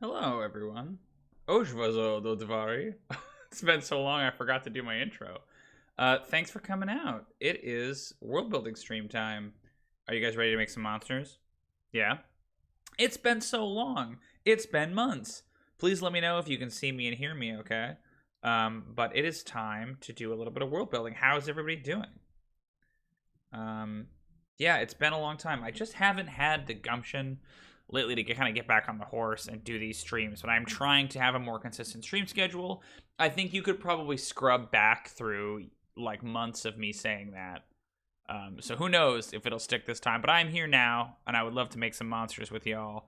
Hello, everyone. Ojvazo do Dvari. It's been so long I forgot to do my intro. Thanks for coming out. It is world building stream time. Are you guys ready to make some monsters? Yeah? It's been so long. It's been months. Please let me know if you can see me and hear me, okay? But it is time to do a little bit of world building. How's everybody doing? Yeah, it's been a long time. I just haven't had the gumption lately to kind of get back on the horse and do these streams, but I'm trying to have a more consistent stream schedule. I think you could probably scrub back through like months of me saying that. So who knows if it'll stick this time, but I'm here now, and I would love to make some monsters with y'all.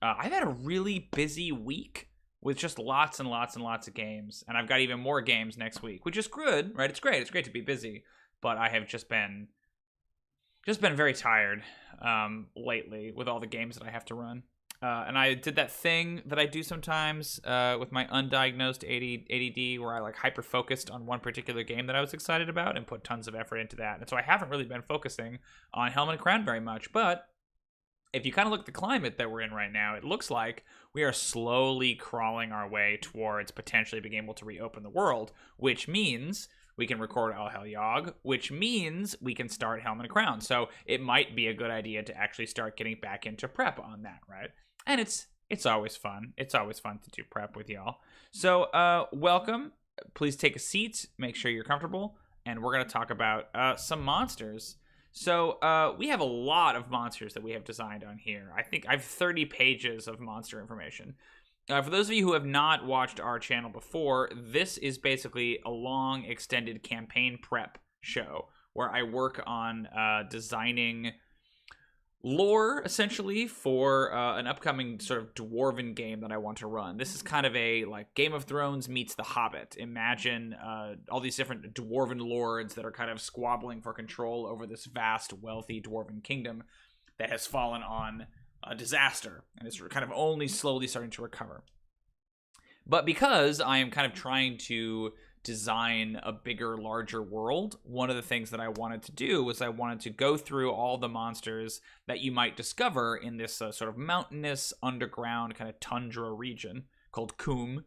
I've had a really busy week with just lots and lots and lots of games, and I've got even more games next week, which is good, right? It's great to be busy, but I have just been very tired lately with all the games that I have to run. And I did that thing that I do sometimes with my undiagnosed ADD where I like hyper focused on one particular game that I was excited about and put tons of effort into that. And so I haven't really been focusing on Helm Crown very much. But if you kind of look at the climate that we're in right now, it looks like we are slowly crawling our way towards potentially being able to reopen the world, which means we can record All Hell Yogg, which means we can start Helm Crown. So it might be a good idea to actually start getting back into prep on that, right? And it's always fun. It's always fun to do prep with y'all. So welcome. Please take a seat. Make sure you're comfortable. And we're going to talk about some monsters. So we have a lot of monsters that we have designed on here. I think I have 30 pages of monster information. For those of you who have not watched our channel before, this is basically a long, extended campaign prep show where I work on designing lore, essentially, for an upcoming sort of dwarven game that I want to run. This is kind of a, like, Game of Thrones meets The Hobbit. Imagine all these different dwarven lords that are kind of squabbling for control over this vast, wealthy dwarven kingdom that has fallen on a disaster and is kind of only slowly starting to recover. But because I am kind of trying to design a bigger, larger world, one of the things that I wanted to do was I wanted to go through all the monsters that you might discover in this sort of mountainous, underground, kind of tundra region called Khûm.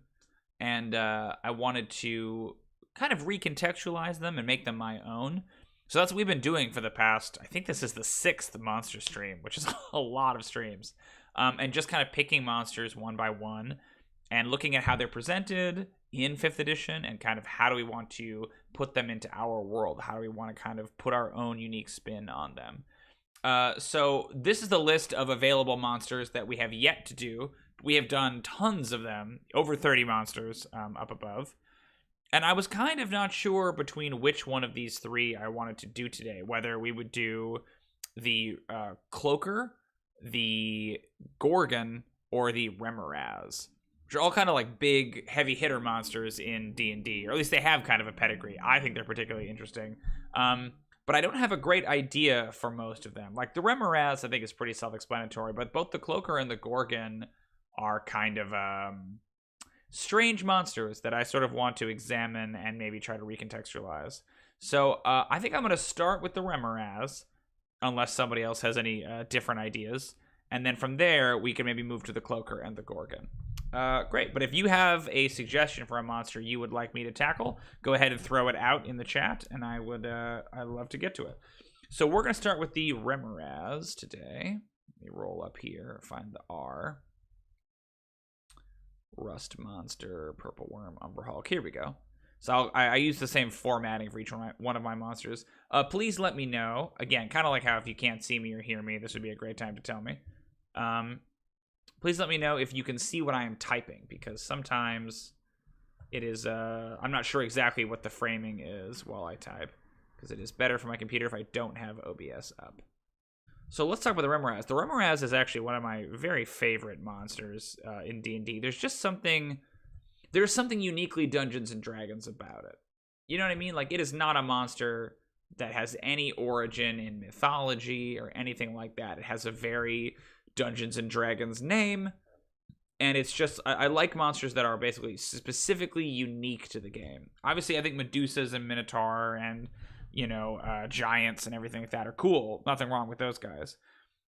And I wanted to kind of recontextualize them and make them my own. So that's what we've been doing for the past, I think this is the 6th monster stream, which is a lot of streams. And just kind of picking monsters one by one and looking at how they're presented in 5th edition and kind of how do we want to put them into our world? How do we want to kind of put our own unique spin on them? So this is the list of available monsters that we have yet to do. We have done tons of them, over 30 monsters up above. And I was kind of not sure between which one of these 3 I wanted to do today, whether we would do the Cloaker, the Gorgon, or the Remoraz, which are all kind of like big, heavy hitter monsters in D&D, or at least they have kind of a pedigree. I think they're particularly interesting. But I don't have a great idea for most of them. Like the Remoraz, I think is pretty self-explanatory, but both the Cloaker and the Gorgon are kind of strange monsters that I sort of want to examine and maybe try to recontextualize. So I think I'm going to start with the Remoraz, unless somebody else has any different ideas. And then from there, we can maybe move to the Cloaker and the Gorgon. Great, but if you have a suggestion for a monster you would like me to tackle, go ahead and throw it out in the chat, and I'd love to get to it. So we're going to start with the Remoraz today. Let me roll up here, find the R. Rust Monster, Purple Worm, Umber Hulk. Here we go. So I use the same formatting for each one of my monsters. Please let me know. Again, kind of like how if you can't see me or hear me, this would be a great time to tell me. Please let me know if you can see what I am typing, because sometimes it is, I'm not sure exactly what the framing is while I type, because it is better for my computer if I don't have OBS up. So let's talk about the Remoraz. The Remoraz is actually one of my very favorite monsters in D&D. There's something uniquely Dungeons and Dragons about it. You know what I mean? Like, it is not a monster that has any origin in mythology or anything like that. It has a very Dungeons and Dragons name, and it's just, I like monsters that are basically specifically unique to the game. Obviously, I think Medusas and Minotaur and, you know, giants and everything like that are cool. Nothing wrong with those guys.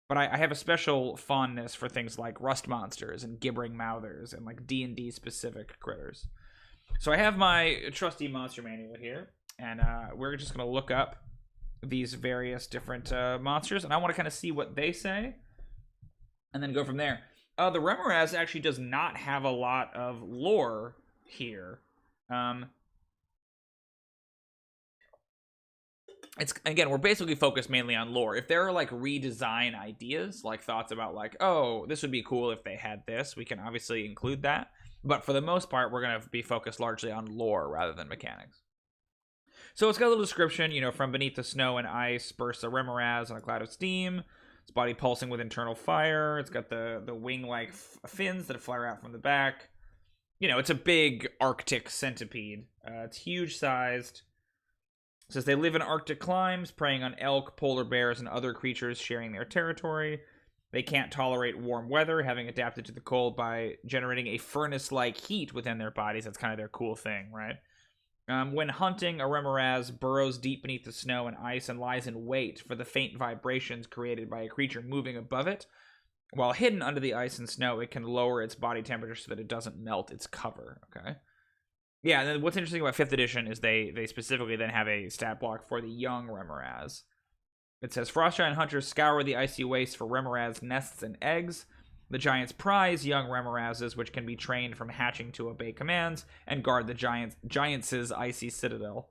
But I have a special fondness for things like rust monsters and gibbering mouthers and like D&D specific critters. So I have my trusty monster manual here, and we're just going to look up these various different monsters, and I want to kind of see what they say. and then go from there. The Remoraz actually does not have a lot of lore here. It's, again, we're basically focused mainly on lore. If there are like redesign ideas, like thoughts about like, oh, this would be cool if they had this, we can obviously include that. But for the most part, we're going to be focused largely on lore rather than mechanics. So it's got a little description, you know, from beneath the snow and ice bursts a Remoraz on a cloud of steam. Its body pulsing with internal fire. It's got the wing-like fins that flare out from the back. You know, it's a big Arctic centipede. It's huge-sized. It says they live in Arctic climes, preying on elk, polar bears, and other creatures sharing their territory. They can't tolerate warm weather, having adapted to the cold by generating a furnace-like heat within their bodies. That's kind of their cool thing, right? When hunting, a Remoraz burrows deep beneath the snow and ice and lies in wait for the faint vibrations created by a creature moving above it. While hidden under the ice and snow, it can lower its body temperature so that it doesn't melt its cover, okay? Yeah, and then what's interesting about 5th edition is they specifically then have a stat block for the young Remoraz. It says, Frostgiant hunters scour the icy wastes for Remoraz nests and eggs. The giants prize young Remorazes, which can be trained from hatching to obey commands and guard the giants' icy citadel.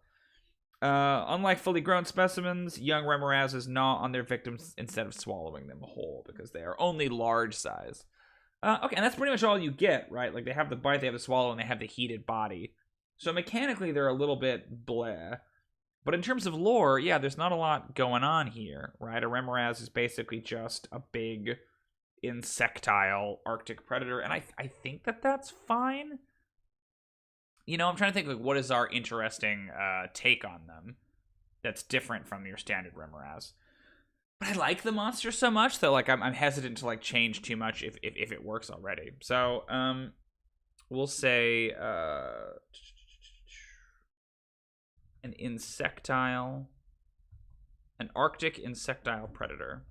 Unlike fully grown specimens, young Remorazes gnaw on their victims instead of swallowing them whole, because they are only large size. Okay, and that's pretty much all you get, right? Like, they have the bite, they have the swallow, and they have the heated body. So mechanically, they're a little bit bleh. But in terms of lore, yeah, there's not a lot going on here, right? A Remoraz is basically just a big insectile Arctic predator, and I think that that's fine. You know, I'm trying to think, like, what is our interesting take on them that's different from your standard Remoraz. But I like the monster so much that, like, I'm hesitant to, like, change too much if it works already. So, we'll say an Arctic insectile predator.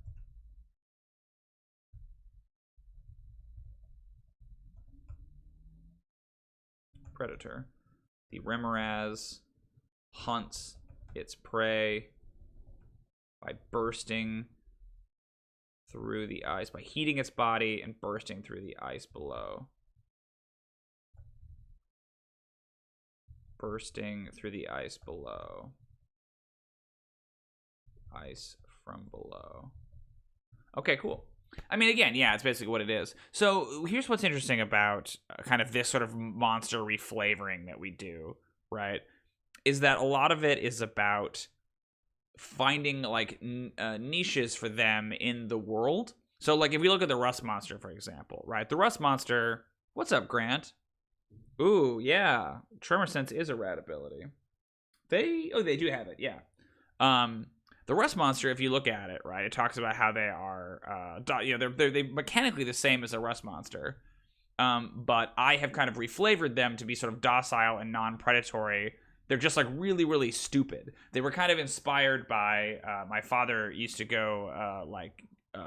The Remoraz hunts its prey by bursting through the ice, by heating its body and bursting through the ice below. Bursting through the ice below. Ice from below. Okay, cool. I mean, again, yeah, it's basically what it is. So here's what's interesting about kind of this sort of monster reflavoring that we do, right? Is that a lot of it is about finding, like, niches for them in the world. So, like, if we look at the Rust Monster, for example, right? The Rust Monster, what's up, Grant? Ooh, yeah. Tremor Sense is a rad ability. They do have it, yeah. The Rust Monster, if you look at it, right, it talks about how they are, you know, they're mechanically the same as a Rust Monster, but I have kind of reflavored them to be sort of docile and non-predatory. They're just, like, really, really stupid. They were kind of inspired by, my father used to go,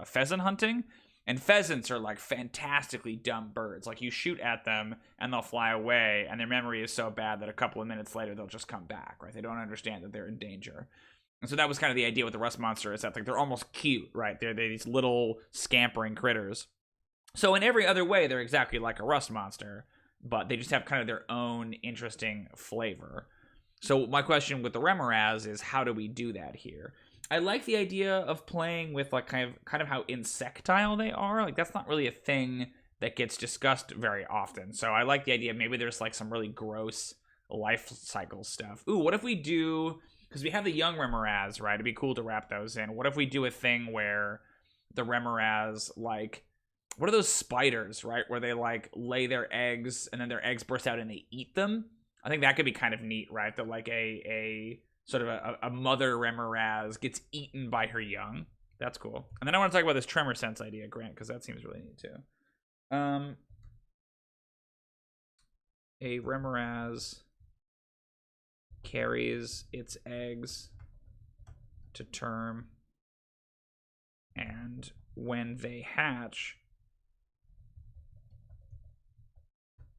pheasant hunting, and pheasants are, like, fantastically dumb birds. Like, you shoot at them, and they'll fly away, and their memory is so bad that a couple of minutes later, they'll just come back, right? They don't understand that they're in danger. And so that was kind of the idea with the Rust Monster, is that, like, they're almost cute, right? They're these little scampering critters. So in every other way, they're exactly like a Rust Monster, but they just have kind of their own interesting flavor. So my question with the Remoraz is, how do we do that here? I like the idea of playing with, like, kind of how insectile they are. Like, that's not really a thing that gets discussed very often. So I like the idea maybe there's, like, some really gross life cycle stuff. Ooh, what if we do... Because we have the young Remoraz, right? It'd be cool to wrap those in. What if we do a thing where the Remoraz, like... What are those spiders, right? Where they, like, lay their eggs, and then their eggs burst out and they eat them? I think that could be kind of neat, right? That, like, a sort of a mother Remoraz gets eaten by her young. That's cool. And then I want to talk about this Tremor Sense idea, Grant, because that seems really neat, too. A Remoraz carries its eggs to term, and when they hatch,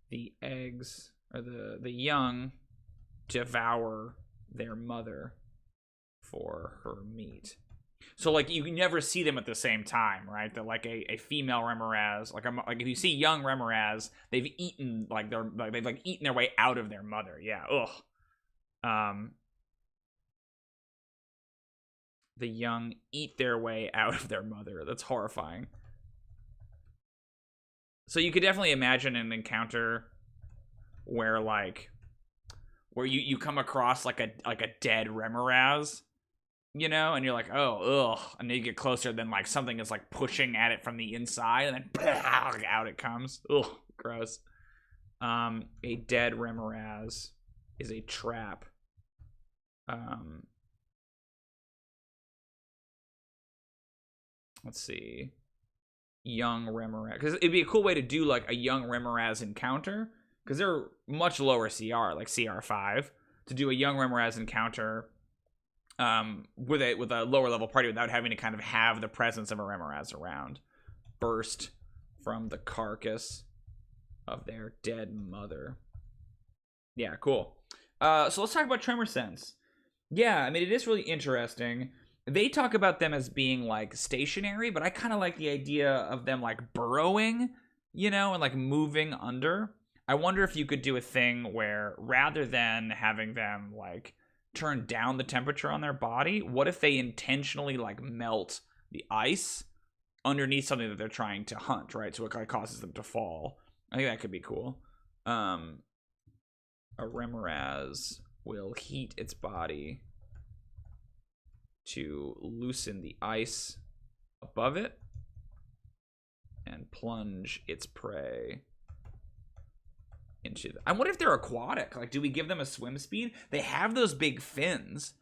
the eggs, or the young, devour their mother for her meat. So like you can never see them at the same time, right? That like a female Remoraz, like if you see young Remoraz, they've eaten they've eaten their way out of their mother. Yeah, ugh. The young eat their way out of their mother. That's horrifying. So you could definitely imagine an encounter where you come across like a dead Remoraz, you know, and you're like, oh, ugh, and then you get closer, then like something is like pushing at it from the inside, and then out it comes. Ugh, gross. A dead Remoraz is a trap. Let's see. Young Remoraz, because it'd be a cool way to do like a young Remoraz encounter, because they're much lower CR, like CR5, to do a young Remoraz encounter with a lower level party without having to kind of have the presence of a Remoraz around. Burst from the carcass of their dead mother. Yeah, cool. So let's talk about Tremor Sense. Yeah, I mean, it is really interesting. They talk about them as being like stationary, but I kind of like the idea of them like burrowing, you know, and like moving under. I wonder if you could do a thing where rather than having them like turn down the temperature on their body, what if they intentionally like melt the ice underneath something that they're trying to hunt, right? So it kind of causes them to fall. I think that could be cool. A Remoraz will heat its body to loosen the ice above it and plunge its prey into the... I wonder if they're aquatic. Like, do we give them a swim speed? They have those big fins.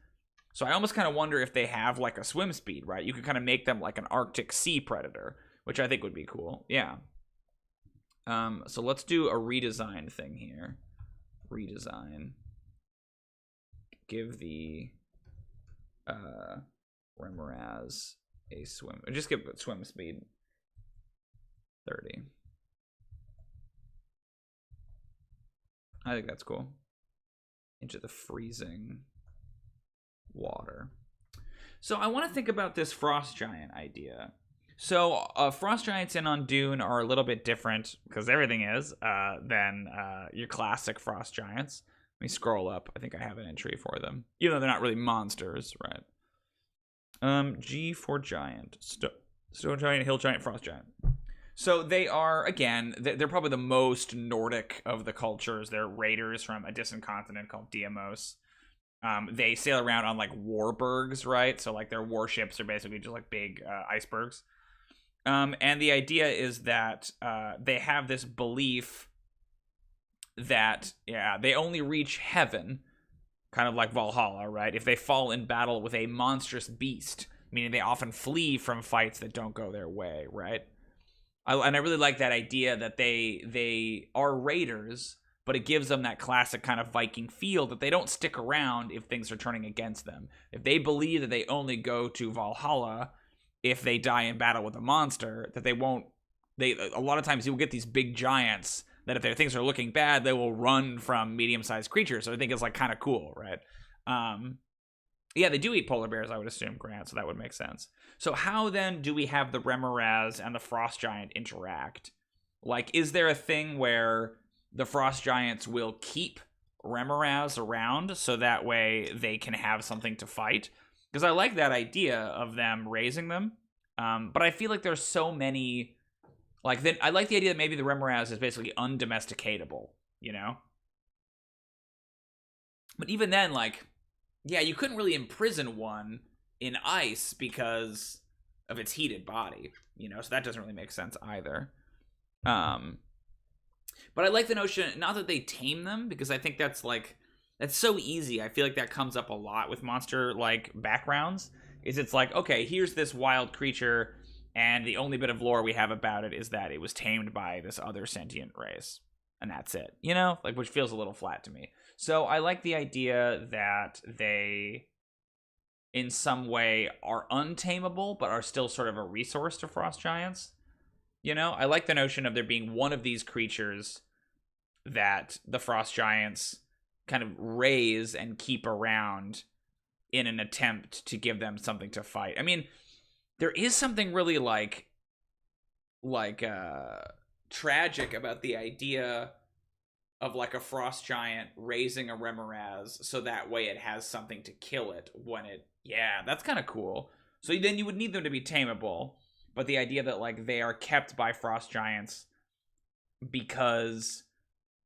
So I almost kind of wonder if they have like a swim speed, right? You could kind of make them like an Arctic sea predator, which I think would be cool. Yeah. So let's do a redesign thing here. Redesign. Give the Remoraz a swim. Just give it swim speed 30. I think that's cool. Into the freezing water. So I want to think about this frost giant idea. So frost giants in on Dune are a little bit different, because everything is, than your classic frost giants. Let me scroll up. I think I have an entry for them, even though they're not really monsters, right? G for giant. Stone giant, hill giant, frost giant. So they are, again, they're probably the most Nordic of the cultures. They're raiders from a distant continent called Deimos. They sail around on like warbergs, right? So like their warships are basically just like big icebergs. And the idea is that they have this belief that, they only reach heaven, kind of like Valhalla, right? If they fall in battle with a monstrous beast, meaning they often flee from fights that don't go their way, right? And I really like that idea that they are raiders, but it gives them that classic kind of Viking feel that they don't stick around if things are turning against them. If they believe that they only go to Valhalla if they die in battle with a monster, that they won't... a lot of times you'll get these big giants that if their things are looking bad, they will run from medium-sized creatures. So I think it's like kind of cool, right? Yeah, they do eat polar bears, I would assume, Grant, so that would make sense. So how then do we have the Remoraz and the frost giant interact? Like, is there a thing where the frost giants will keep Remoraz around so that way they can have something to fight? Because I like that idea of them raising them, but I feel like there's so many... Like, then I like the idea that maybe the Remoraz is basically undomesticatable, you know? But even then, like, yeah, you couldn't really imprison one in ice because of its heated body, you know? So that doesn't really make sense either. But I like the notion, not that they tame them, because I think that's, like, that's so easy. I feel like that comes up a lot with monster, like, backgrounds. It's like, okay, here's this wild creature... And the only bit of lore we have about it is that it was tamed by this other sentient race. And that's it. You know? Like, which feels a little flat to me. So I like the idea that they, in some way, are untamable, but are still sort of a resource to frost giants. You know? I like the notion of there being one of these creatures that the frost giants kind of raise and keep around in an attempt to give them something to fight. I mean... there is something really tragic about the idea of like a frost giant raising a Remoraz so that way it has something to kill it when it. Yeah, that's kind of cool. So then you would need them to be tameable, but the idea that like they are kept by frost giants because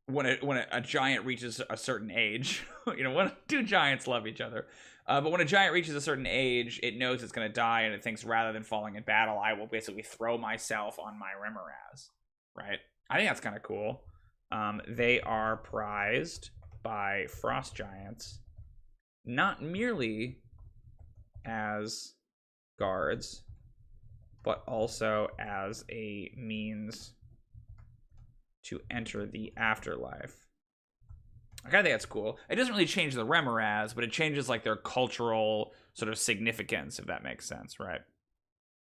when a giant reaches a certain age, when two giants love each other, but when a giant reaches a certain age, it knows it's going to die, and it thinks rather than falling in battle, I will basically throw myself on my Remoraz, right? I think that's kind of cool. They are prized by frost giants, not merely as guards, but also as a means to enter the afterlife. I kind of think that's cool. It doesn't really change the Remoraz, but it changes like their cultural sort of significance, if that makes sense, right?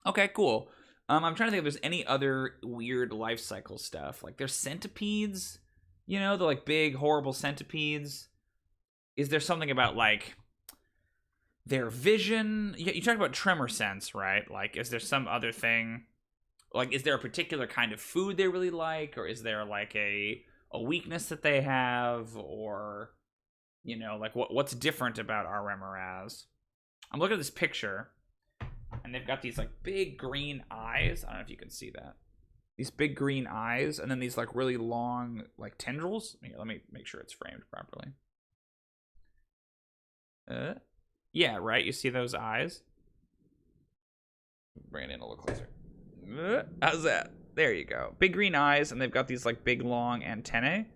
Okay, cool. I'm trying to think if there's any other weird life cycle stuff. Like there's centipedes, the like big horrible centipedes. Is there something about like their vision? You talked about tremor sense, right? Like, is there some other thing? Like, is there a particular kind of food they really like, or is there like a weakness that they have, or like what's different about our Remoraz? I'm looking at this picture, and they've got these like big green eyes. I don't know if you can see that. These big green eyes, and then these like really long like tendrils. Here, let me make sure it's framed properly. Yeah, right. You see those eyes? Bring it in a little closer. How's that? There you go. Big green eyes, and they've got these like big long antennae.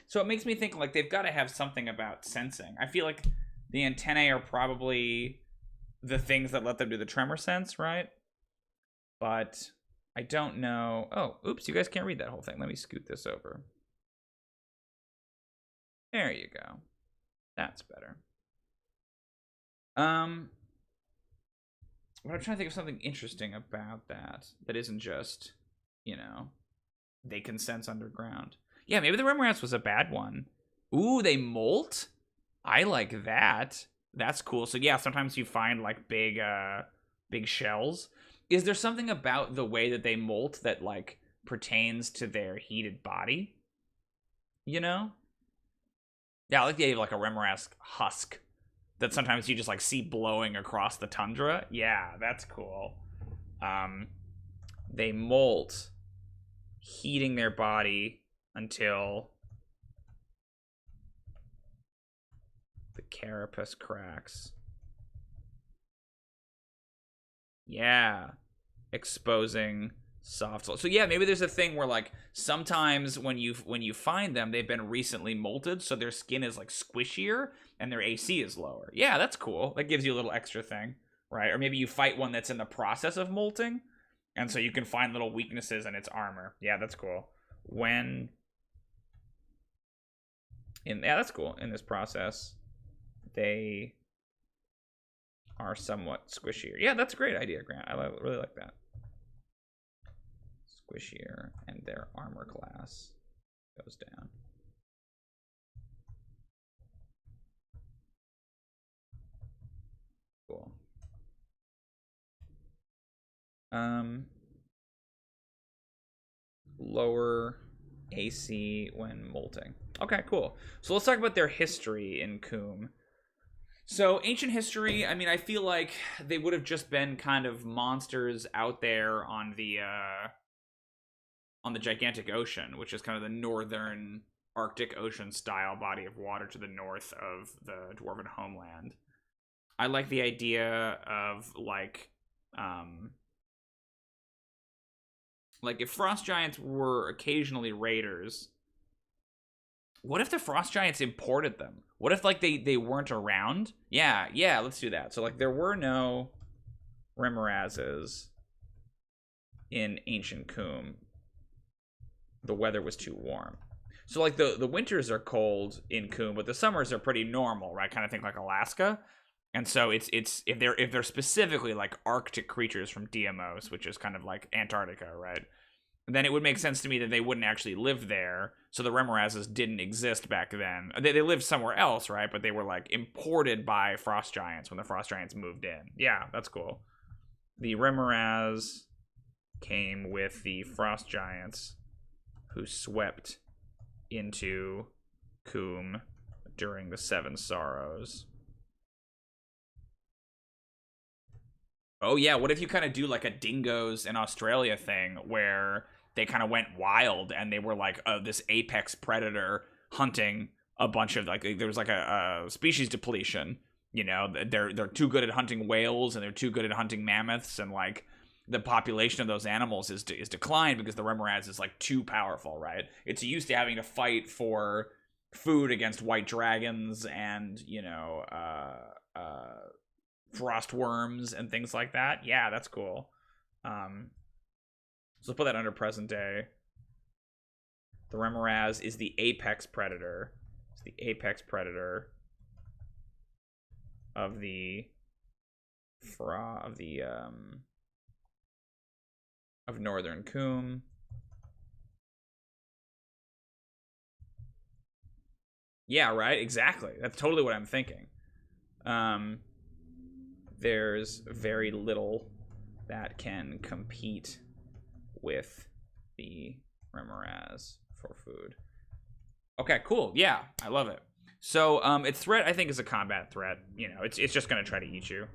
So it makes me think like they've got to have something about sensing. I feel like the antennae are probably the things that let them do the tremor sense, right? But I don't know. Oh, oops, you guys can't read that whole thing. Let me scoot this over. There you go. That's better. But I'm trying to think of something interesting about that isn't just, they can sense underground. Yeah, maybe the Remoraz was a bad one. Ooh, they molt? I like that. That's cool. So yeah, sometimes you find like big shells. Is there something about the way that they molt that like pertains to their heated body? Yeah, I like the idea of like a Remoraz husk that sometimes you just like see blowing across the tundra. Yeah, that's cool. They molt, heating their body until the carapace cracks. Yeah, exposing soft soul. So yeah, maybe there's a thing where like sometimes when you find them, they've been recently molted, so their skin is like squishier and their AC is lower. Yeah, that's cool. That gives you a little extra thing, right? Or maybe you fight one that's in the process of molting, and so you can find little weaknesses in its armor. Yeah, that's cool. Yeah, that's cool. In this process, they are somewhat squishier. Yeah, that's a great idea, Grant. I really like that. Squishier, and their armor class goes down. Cool. Lower AC when molting. Okay, cool. So let's talk about their history in Khûm. So ancient history, I mean, I feel like they would have just been kind of monsters out there on the gigantic ocean, which is kind of the northern Arctic Ocean style body of water to the north of the dwarven homeland. I like the idea of like if frost giants were occasionally raiders, what if the frost giants imported them? What if like they weren't around? Yeah, let's do that. So like there were no Remorazes in ancient Khûm. The weather was too warm. So like the winters are cold in Khûm, but the summers are pretty normal, right? Kind of think like Alaska. And so it's if they're specifically like Arctic creatures from Deimos, which is kind of like Antarctica, right? Then it would make sense to me that they wouldn't actually live there. So the Remorazes didn't exist back then. They lived somewhere else, right? But they were like imported by frost giants when the frost giants moved in. Yeah, that's cool. the Remoraz came with the Frost Giants, who swept into Khûm during the Seven Sorrows. Oh yeah, what if you kind of do like a dingoes in Australia thing where they kind of went wild and they were like this apex predator hunting a bunch of like there was like a species depletion. You know, they're too good at hunting whales and they're too good at hunting mammoths, and like the population of those animals is declined because the Remoraz is like too powerful, right? It's used to having to fight for food against white dragons and, you know, frost worms and things like that. Yeah, that's cool. So put that under present day. The Remoraz is the apex predator. It's the apex predator of the of northern Khûm. Yeah, right. Exactly. That's totally what I'm thinking. There's very little that can compete with the Remoraz for food. Okay, cool. Yeah, I love it. So, its threat, I think, is a combat threat. You know, it's just gonna try to eat you.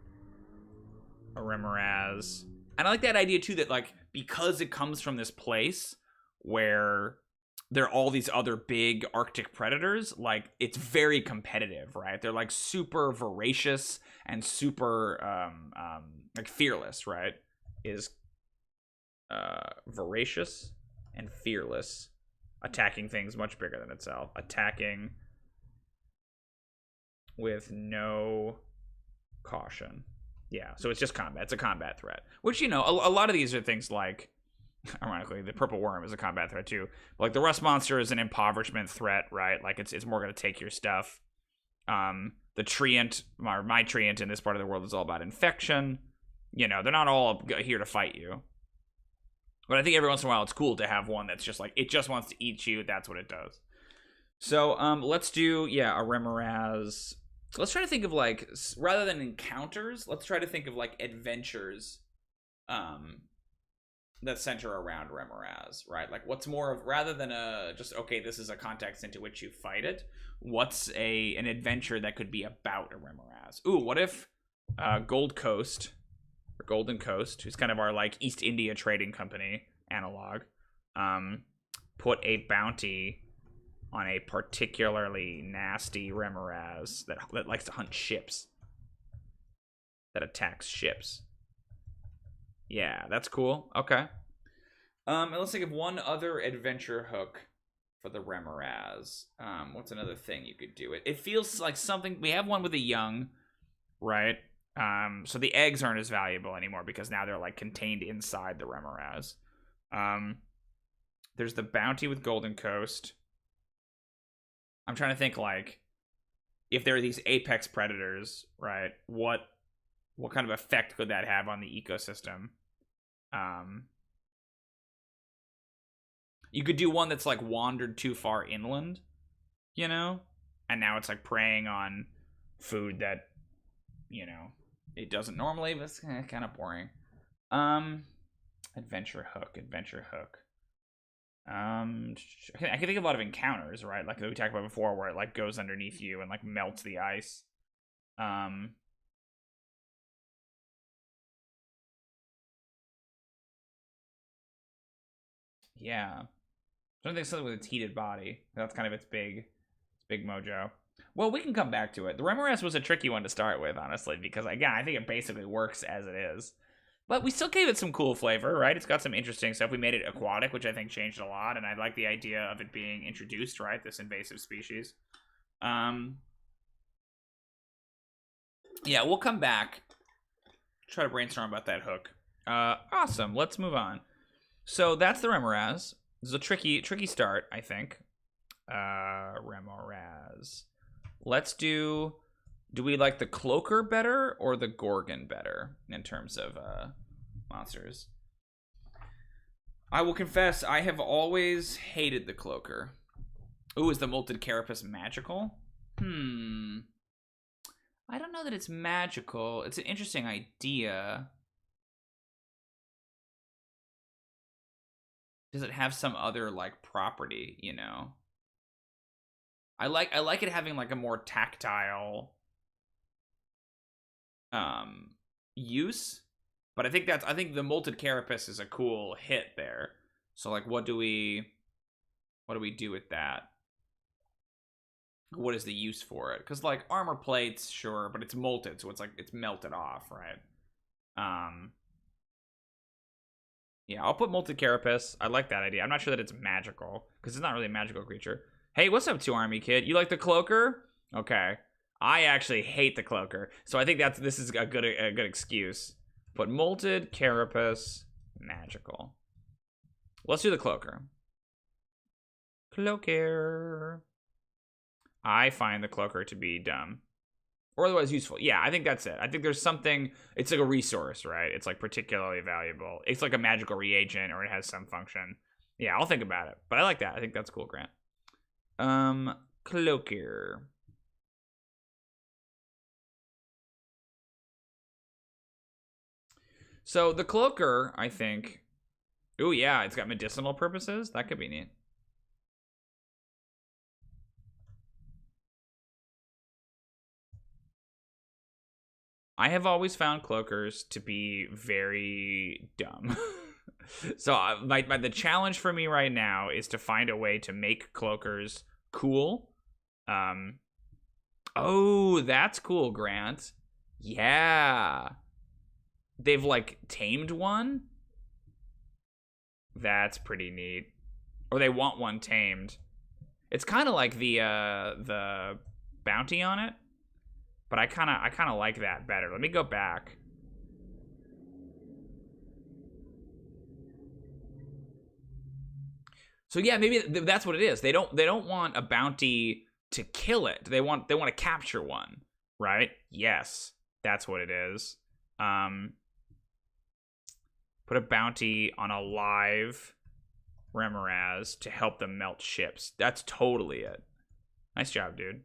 A Remoraz. And I like that idea, too, that, like, because it comes from this place where there are all these other big Arctic predators, like, it's very competitive, right? They're, like, super voracious and super, like, fearless, right? Is voracious and fearless, attacking things much bigger than itself. Attacking with no caution. Yeah, so it's just combat. It's a combat threat. Which, you know, a lot of these are things like, ironically, the purple worm is a combat threat too. But like the rust monster is an impoverishment threat, right? Like it's more going to take your stuff. The treant, my treant in this part of the world is all about infection. You know, they're not all here to fight you. But I think every once in a while it's cool to have one that's just like, it just wants to eat you. That's what it does. So let's do, yeah, a Remoraz. Let's try to think of like, rather than encounters, let's try to think of like adventures that center around Remoraz, right? Like what's more of, rather than just, okay, this is a context into which you fight it, what's an adventure that could be about a Remoraz? Ooh, what if Gold Coast, or Golden Coast, who's kind of our like East India Trading Company analog, put a bounty on a particularly nasty Remoraz that likes to hunt ships, that attacks ships. Yeah, that's cool. Okay. And let's think of one other adventure hook for the Remoraz. What's another thing you could do? It feels like something, we have one with a young, right? So the eggs aren't as valuable anymore because now they're like contained inside the Remoraz. There's the bounty with Golden Coast. I'm trying to think like if there are these apex predators, right? What kind of effect could that have on the ecosystem? You could do one that's like wandered too far inland, you know, and now it's like preying on food that, you know, it doesn't normally, but it's kind of boring. Adventure hook. I can think of a lot of encounters, right? Like we talked about before, where it like goes underneath you and like melts the ice. Yeah. I don't think something with its heated body. That's kind of its big mojo. Well, we can come back to it. The Remoraz was a tricky one to start with, honestly, because again, I think it basically works as it is. But we still gave it some cool flavor, right? It's got some interesting stuff. We made it aquatic, which I think changed a lot, and I like the idea of it being introduced, right? This invasive species. Yeah, we'll come back. Try to brainstorm about that hook. Awesome. Let's move on. So that's the Remoraz. This is a tricky start, I think. Remoraz. Let's do we like the Cloaker better or the Gorgon better in terms of monsters? I will confess, I have always hated the Cloaker. Ooh, is the Molted Carapace magical? I don't know that it's magical. It's an interesting idea. Does it have some other like property, you know? I like it having like a more tactile use, but I think the molted carapace is a cool hit there. So like what do we do with that? What is the use for it? Because like armor plates, sure, but it's molted, so it's like it's melted off, right? Yeah, I'll put molted carapace. I like that idea. I'm not sure that it's magical because it's not really a magical creature. Hey, what's up, 2 Army Kid? You like the cloaker? Okay. I actually hate the cloaker, so I think this is a good excuse. But molted carapace, magical. Let's do the cloaker. Cloaker. I find the cloaker to be dumb. Or otherwise useful. Yeah, I think that's it. I think there's something, it's like a resource, right? It's like particularly valuable. It's like a magical reagent or it has some function. Yeah, I'll think about it. But I like that. I think that's cool, Grant. Cloaker. So the cloaker, I think. Oh yeah, it's got medicinal purposes. That could be neat. I have always found cloakers to be very dumb. So the challenge for me right now is to find a way to make cloakers cool. Oh, that's cool, Grant. Yeah. They've like tamed one. That's pretty neat. Or they want one tamed. It's kind of like the bounty on it, but I kind of like that better. Let me go back. So yeah, maybe that's what it is. They don't want a bounty to kill it. They want to capture one, right? Yes, that's what it is. Put a bounty on a live Remoraz to help them melt ships. That's totally it. Nice job, dude.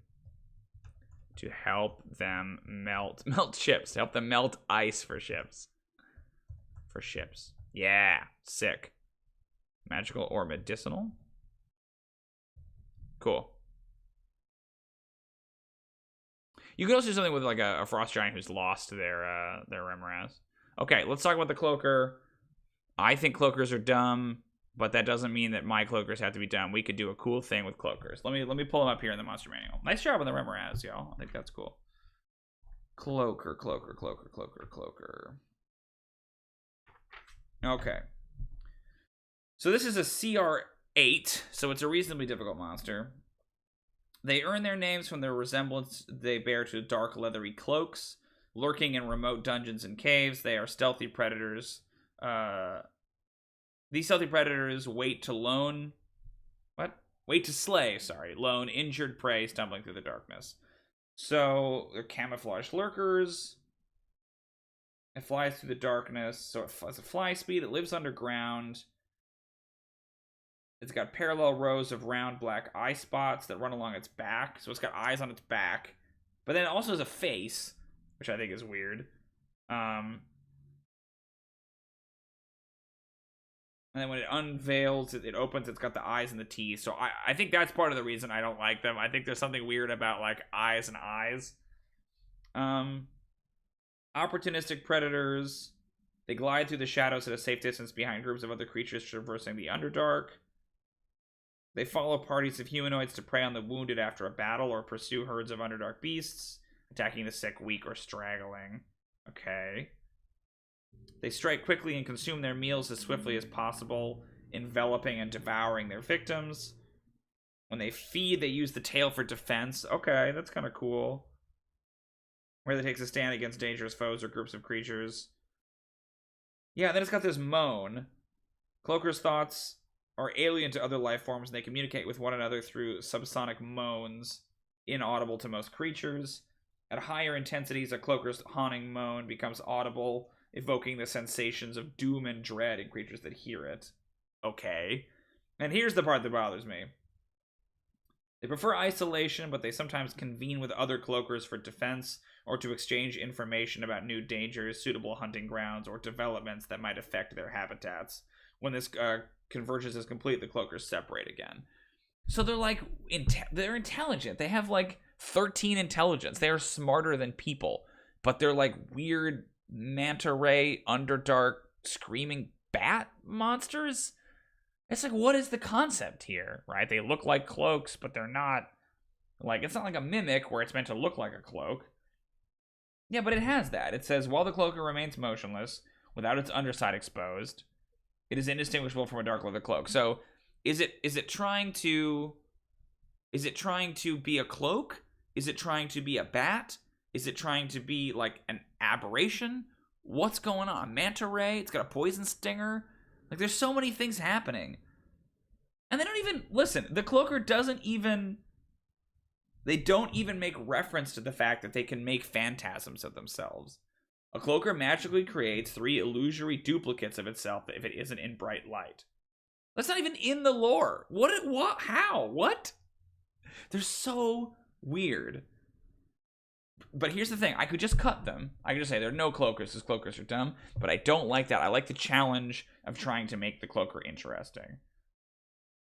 To help them melt ships. To help them melt ice for ships. Yeah, sick. Magical or medicinal. Cool. You could also do something with like a frost giant who's lost their Remoraz. Okay, let's talk about the cloaker. I think cloakers are dumb, but that doesn't mean that my cloakers have to be dumb. We could do a cool thing with cloakers. Let me pull them up here in the monster manual. Nice job on the Remoraz, y'all. I think that's cool. Cloaker. Okay. So this is a CR8, so it's a reasonably difficult monster. They earn their names from their resemblance they bear to dark leathery cloaks. Lurking in remote dungeons and caves, they are stealthy predators. These stealthy predators wait to slay, lone injured prey stumbling through the darkness. So they're camouflaged lurkers. It flies through the darkness, so it has a fly speed. It lives underground. It's got parallel rows of round black eye spots that run along its back. So it's got eyes on its back. But then it also has a face, which I think is weird. And then when it unveils, it opens, it's got the eyes and the teeth. So I think that's part of the reason I don't like them. I think there's something weird about, like, eyes and eyes. Opportunistic predators. They glide through the shadows at a safe distance behind groups of other creatures traversing the Underdark. They follow parties of humanoids to prey on the wounded after a battle or pursue herds of Underdark beasts, attacking the sick, weak, or straggling. Okay. They strike quickly and consume their meals as swiftly as possible, enveloping and devouring their victims. When they feed, they use the tail for defense. Okay, that's kind of cool. Where they takes a stand against dangerous foes or groups of creatures. Yeah, then it's got this moan. Cloaker's thoughts are alien to other life forms, and they communicate with one another through subsonic moans, inaudible to most creatures. At higher intensities, a cloaker's haunting moan becomes audible, evoking the sensations of doom and dread in creatures that hear it. Okay. And here's the part that bothers me. They prefer isolation, but they sometimes convene with other cloakers for defense or to exchange information about new dangers, suitable hunting grounds, or developments that might affect their habitats. When this convergence is complete, the cloakers separate again. So they're like, they're intelligent. They have like 13 intelligence. They are smarter than people, but they're like weird manta ray, underdark, screaming bat monsters. It's like, what is the concept here, right? They look like cloaks, but they're not. Like, it's not like a mimic where it's meant to look like a cloak. Yeah, but it has that. It says, while the cloaker remains motionless, without its underside exposed, it is indistinguishable from a dark leather cloak. So, is it trying to be a cloak? Is it trying to be a bat? Is it trying to be like an aberration? What's going on? Manta ray? It's got a poison stinger? Like, there's so many things happening. And they don't even listen. The cloaker they don't even make reference to the fact that they can make phantasms of themselves. A cloaker magically creates 3 illusory duplicates of itself if it isn't in bright light. That's not even in the lore. What? How? What? They're so weird. But here's the thing. I could just cut them. I could just say there are no cloakers because cloakers are dumb. But I don't like that. I like the challenge of trying to make the cloaker interesting.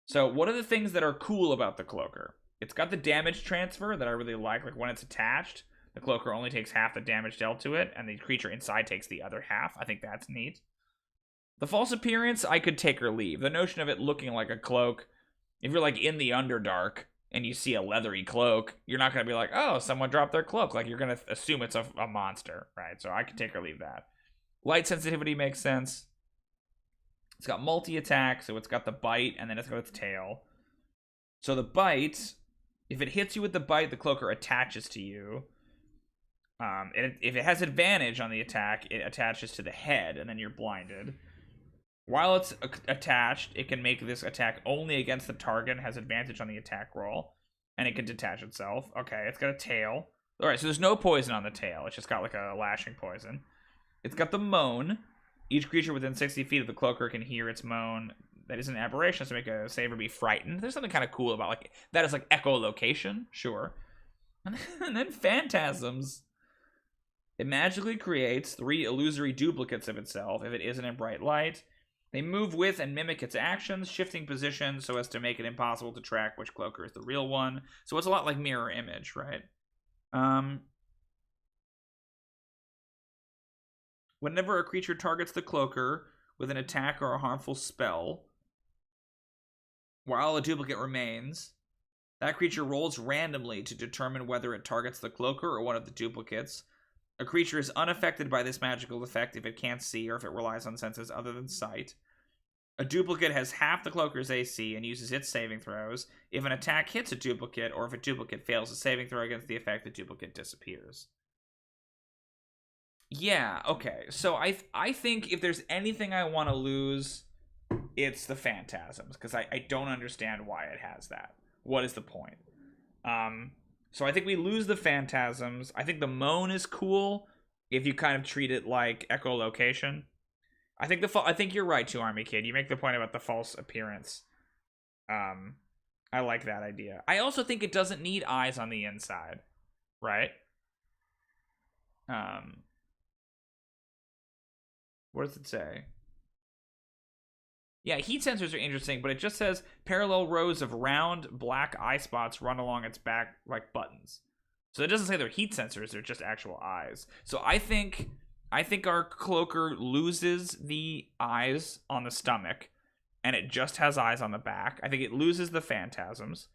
So what are the things that are cool about the cloaker? It's got the damage transfer that I really like. Like when it's attached, the cloaker only takes half the damage dealt to it, and the creature inside takes the other half. I think that's neat. The false appearance, I could take or leave. The notion of it looking like a cloak, if you're like in the Underdark and you see a leathery cloak, you're not going to be like, oh, someone dropped their cloak. Like, you're going to assume it's a monster, right? So I can take or leave that. Light sensitivity makes sense. It's got multi-attack, so it's got the bite, and then it's got its tail. So the bite, if it hits you with the bite, the cloaker attaches to you. If it has advantage on the attack, it attaches to the head, and then you're blinded. While it's attached, it can make this attack only against the target and has advantage on the attack roll. And it can detach itself. Okay, it's got a tail. Alright, so there's no poison on the tail. It's just got like a lashing poison. It's got the moan. Each creature within 60 feet of the cloaker can hear its moan. That is an aberration, so make a save or be frightened. There's something kind of cool about like that is like echolocation, sure. And then phantasms. It magically creates 3 illusory duplicates of itself if it isn't in bright light. They move with and mimic its actions, shifting positions so as to make it impossible to track which cloaker is the real one. So it's a lot like mirror image, right? Whenever a creature targets the cloaker with an attack or a harmful spell, while a duplicate remains, that creature rolls randomly to determine whether it targets the cloaker or one of the duplicates. A creature is unaffected by this magical effect if it can't see or if it relies on senses other than sight. A duplicate has half the cloaker's AC and uses its saving throws. If an attack hits a duplicate, or if a duplicate fails a saving throw against the effect, the duplicate disappears. Yeah, okay. So I think if there's anything I want to lose, it's the phantasms, because I don't understand why it has that. What is the point? So I think we lose the phantasms. I think the moan is cool if you kind of treat it like echolocation. I think you're right, Two Army Kid. You make the point about the false appearance. I like that idea. I also think it doesn't need eyes on the inside, right? What does it say? Yeah, heat sensors are interesting, but it just says parallel rows of round black eye spots run along its back like buttons. So it doesn't say they're heat sensors, they're just actual eyes. So I think our cloaker loses the eyes on the stomach, and it just has eyes on the back. I think it loses the phantasms.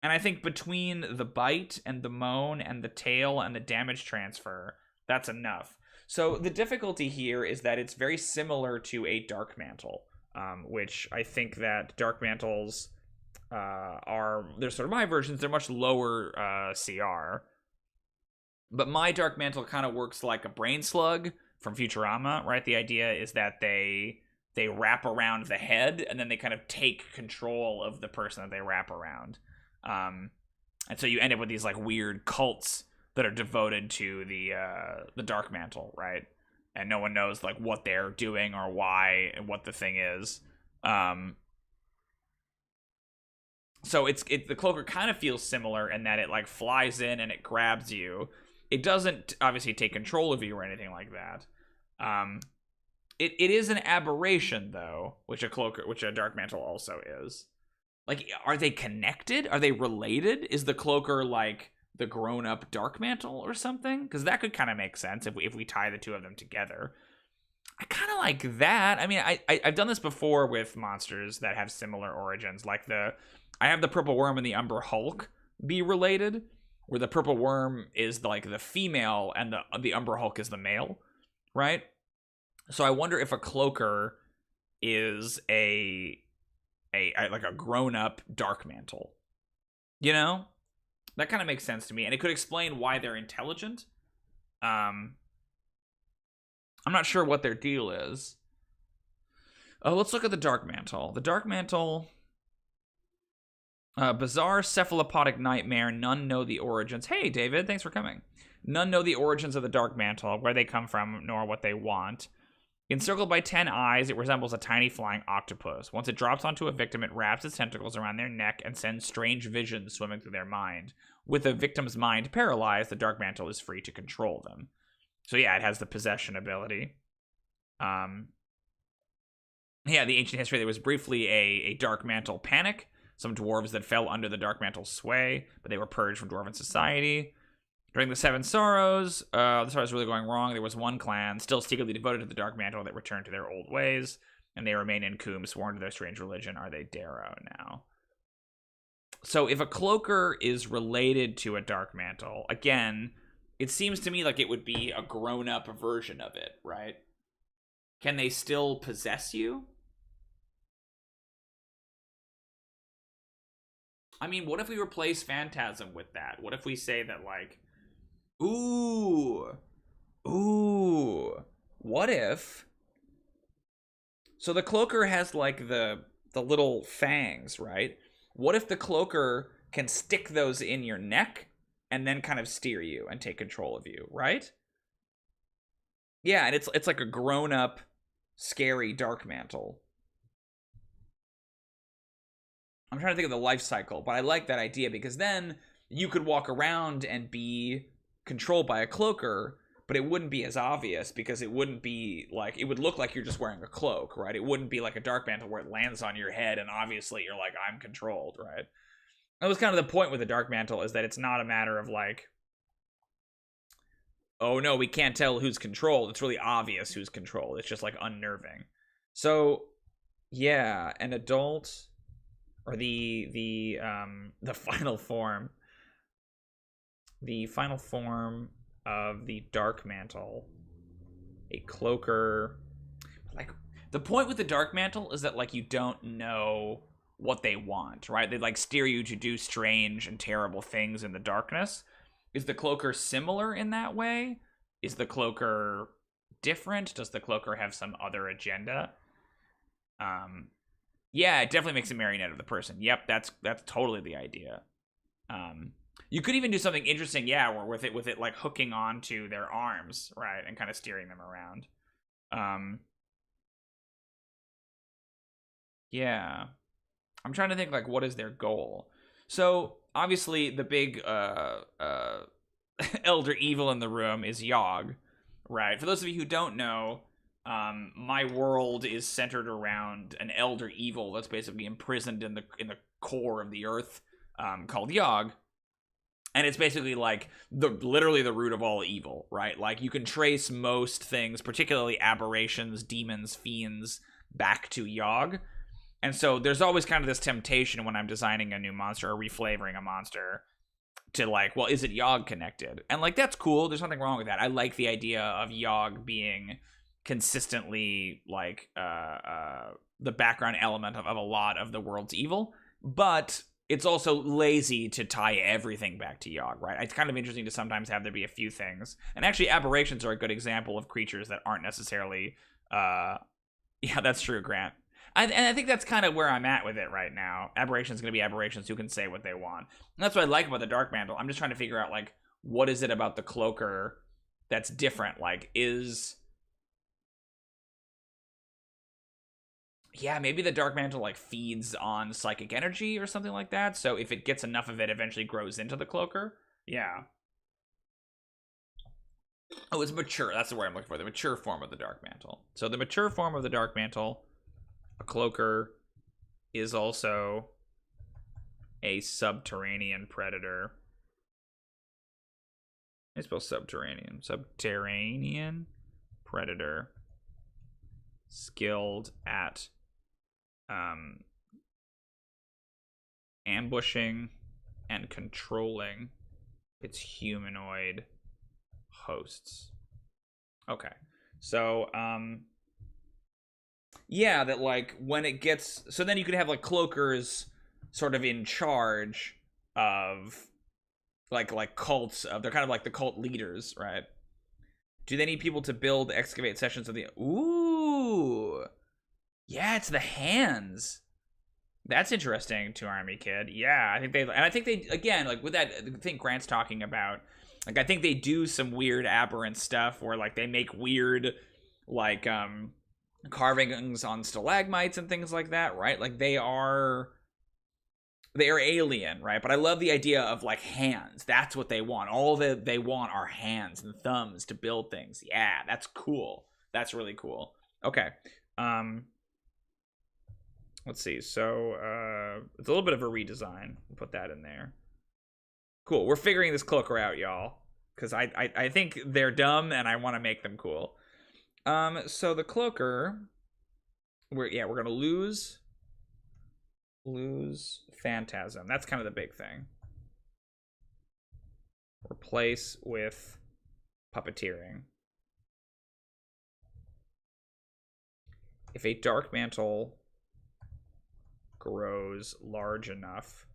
And I think between the bite and the moan and the tail and the damage transfer, that's enough. So the difficulty here is that it's very similar to a Dark Mantle. Which I think that Dark Mantles they're sort of my versions. They're much lower CR. But my Dark Mantle kind of works like a brain slug from Futurama, right? The idea is that they wrap around the head and then they kind of take control of the person that they wrap around. And so you end up with these like weird cults that are devoted to the Dark Mantle, right? And no one knows like what they're doing or why and what the thing is. So the cloaker kind of feels similar in that it like flies in and it grabs you. It doesn't obviously take control of you or anything like that. it is an aberration though, which a dark mantle also is. Like, are they connected? Are they related? Is the cloaker like the grown-up dark mantle or something? Because that could kind of make sense if we tie the two of them together. I kind of like that. I mean, I've done this before with monsters that have similar origins. Like I have the purple worm and the Umber Hulk be related, where the purple worm is like the female and the Umber Hulk is the male, right? So I wonder if a cloaker is a like a grown-up dark mantle. You know? That kind of makes sense to me, and it could explain why they're intelligent. I'm not sure what their deal is. Oh, let's look at the dark mantle. The dark mantle, bizarre cephalopodic nightmare. None know the origins. Hey, David, thanks for coming. None know the origins of the dark mantle, where they come from, nor what they want. Encircled by 10 eyes, it resembles a tiny flying octopus. Once it drops onto a victim, it wraps its tentacles around their neck and sends strange visions swimming through their mind. With the victim's mind paralyzed, the dark mantle is free to control them. So yeah, it has the possession ability. Yeah, the ancient history, there was briefly a dark mantle panic. Some dwarves that fell under the dark mantle's sway, but they were purged from dwarven society. During the Seven Sorrows, the sorrows really going wrong. There was one clan still secretly devoted to the dark mantle that returned to their old ways, and they remain in Khûm, sworn to their strange religion. Are they Darrow now? So if a cloaker is related to a dark mantle, again, it seems to me like it would be a grown-up version of it, right? Can they still possess you? I mean, what if we replace Phantasm with that? What if we say that, like, ooh, what if? So the cloaker has, like, the little fangs, right? What if the cloaker can stick those in your neck and then kind of steer you and take control of you, right? Yeah, and it's like a grown-up, scary dark mantle. I'm trying to think of the life cycle, but I like that idea because then you could walk around and be controlled by a cloaker, but it wouldn't be as obvious because it wouldn't be like, it would look like you're just wearing a cloak, right? It wouldn't be like a dark mantle where it lands on your head and obviously you're like, I'm controlled, right? That was kind of the point with the dark mantle, is that it's not a matter of like, oh no, we can't tell who's controlled. It's really obvious who's controlled. It's just like unnerving. So yeah, an adult, or the final form. The final form of the dark mantle, a cloaker. Like, the point with the dark mantle is that, like, you don't know what they want, right? They, like, steer you to do strange and terrible things in the darkness. Is the cloaker similar in that way? Is the cloaker different? Does the cloaker have some other agenda? Yeah, it definitely makes a marionette of the person. Yep, that's totally the idea. You could even do something interesting, yeah, where with it like hooking onto their arms, right, and kind of steering them around. Yeah, I'm trying to think, like, what is their goal? So obviously the big elder evil in the room is Yogg, right? For those of you who don't know, my world is centered around an elder evil that's basically imprisoned in the core of the earth, called Yogg. And it's basically like literally the root of all evil, right? Like, you can trace most things, particularly aberrations, demons, fiends, back to Yogg. And so there's always kind of this temptation when I'm designing a new monster or reflavoring a monster to, like, well, is it Yogg connected? And, like, that's cool. There's nothing wrong with that. I like the idea of Yogg being consistently, like, the background element of a lot of the world's evil. But it's also lazy to tie everything back to Yogg, right? It's kind of interesting to sometimes have there be a few things. And actually, aberrations are a good example of creatures that aren't necessarily... yeah, that's true, Grant. And I think that's kind of where I'm at with it right now. Aberrations going to be aberrations who can say what they want. And that's what I like about the Dark Mantle. I'm just trying to figure out, like, what is it about the Cloaker that's different? Like, yeah, maybe the Dark Mantle, like, feeds on psychic energy or something like that. So if it gets enough of it, eventually grows into the Cloaker. Yeah. Oh, it's mature. That's the word I'm looking for. The mature form of the Dark Mantle. So the mature form of the Dark Mantle, a cloaker, is also a subterranean predator. I spell subterranean. Subterranean predator. Skilled at ambushing and controlling its humanoid hosts. Okay. So, yeah, that like when it gets, so then you could have like cloakers sort of in charge of like cults of, they're kind of like the cult leaders, right? Do they need people to build excavate sessions of the, ooh, yeah, it's the hands. That's interesting to Army Kid. Yeah, I think they again, like with that, I think Grant's talking about, like I think they do some weird aberrant stuff where like they make weird like carvings on stalagmites and things like that, right? Like they are alien, right? But I love the idea of like hands. That's what they want. All that they want are hands and thumbs to build things. Yeah, that's cool. That's really cool. Okay. Let's see. So it's a little bit of a redesign. We'll put that in there. Cool. We're figuring this cloaker out, y'all, because I think they're dumb and I want to make them cool. So the cloaker, we're gonna lose phantasm. That's kind of the big thing. Replace with puppeteering. If a dark mantle grows large enough,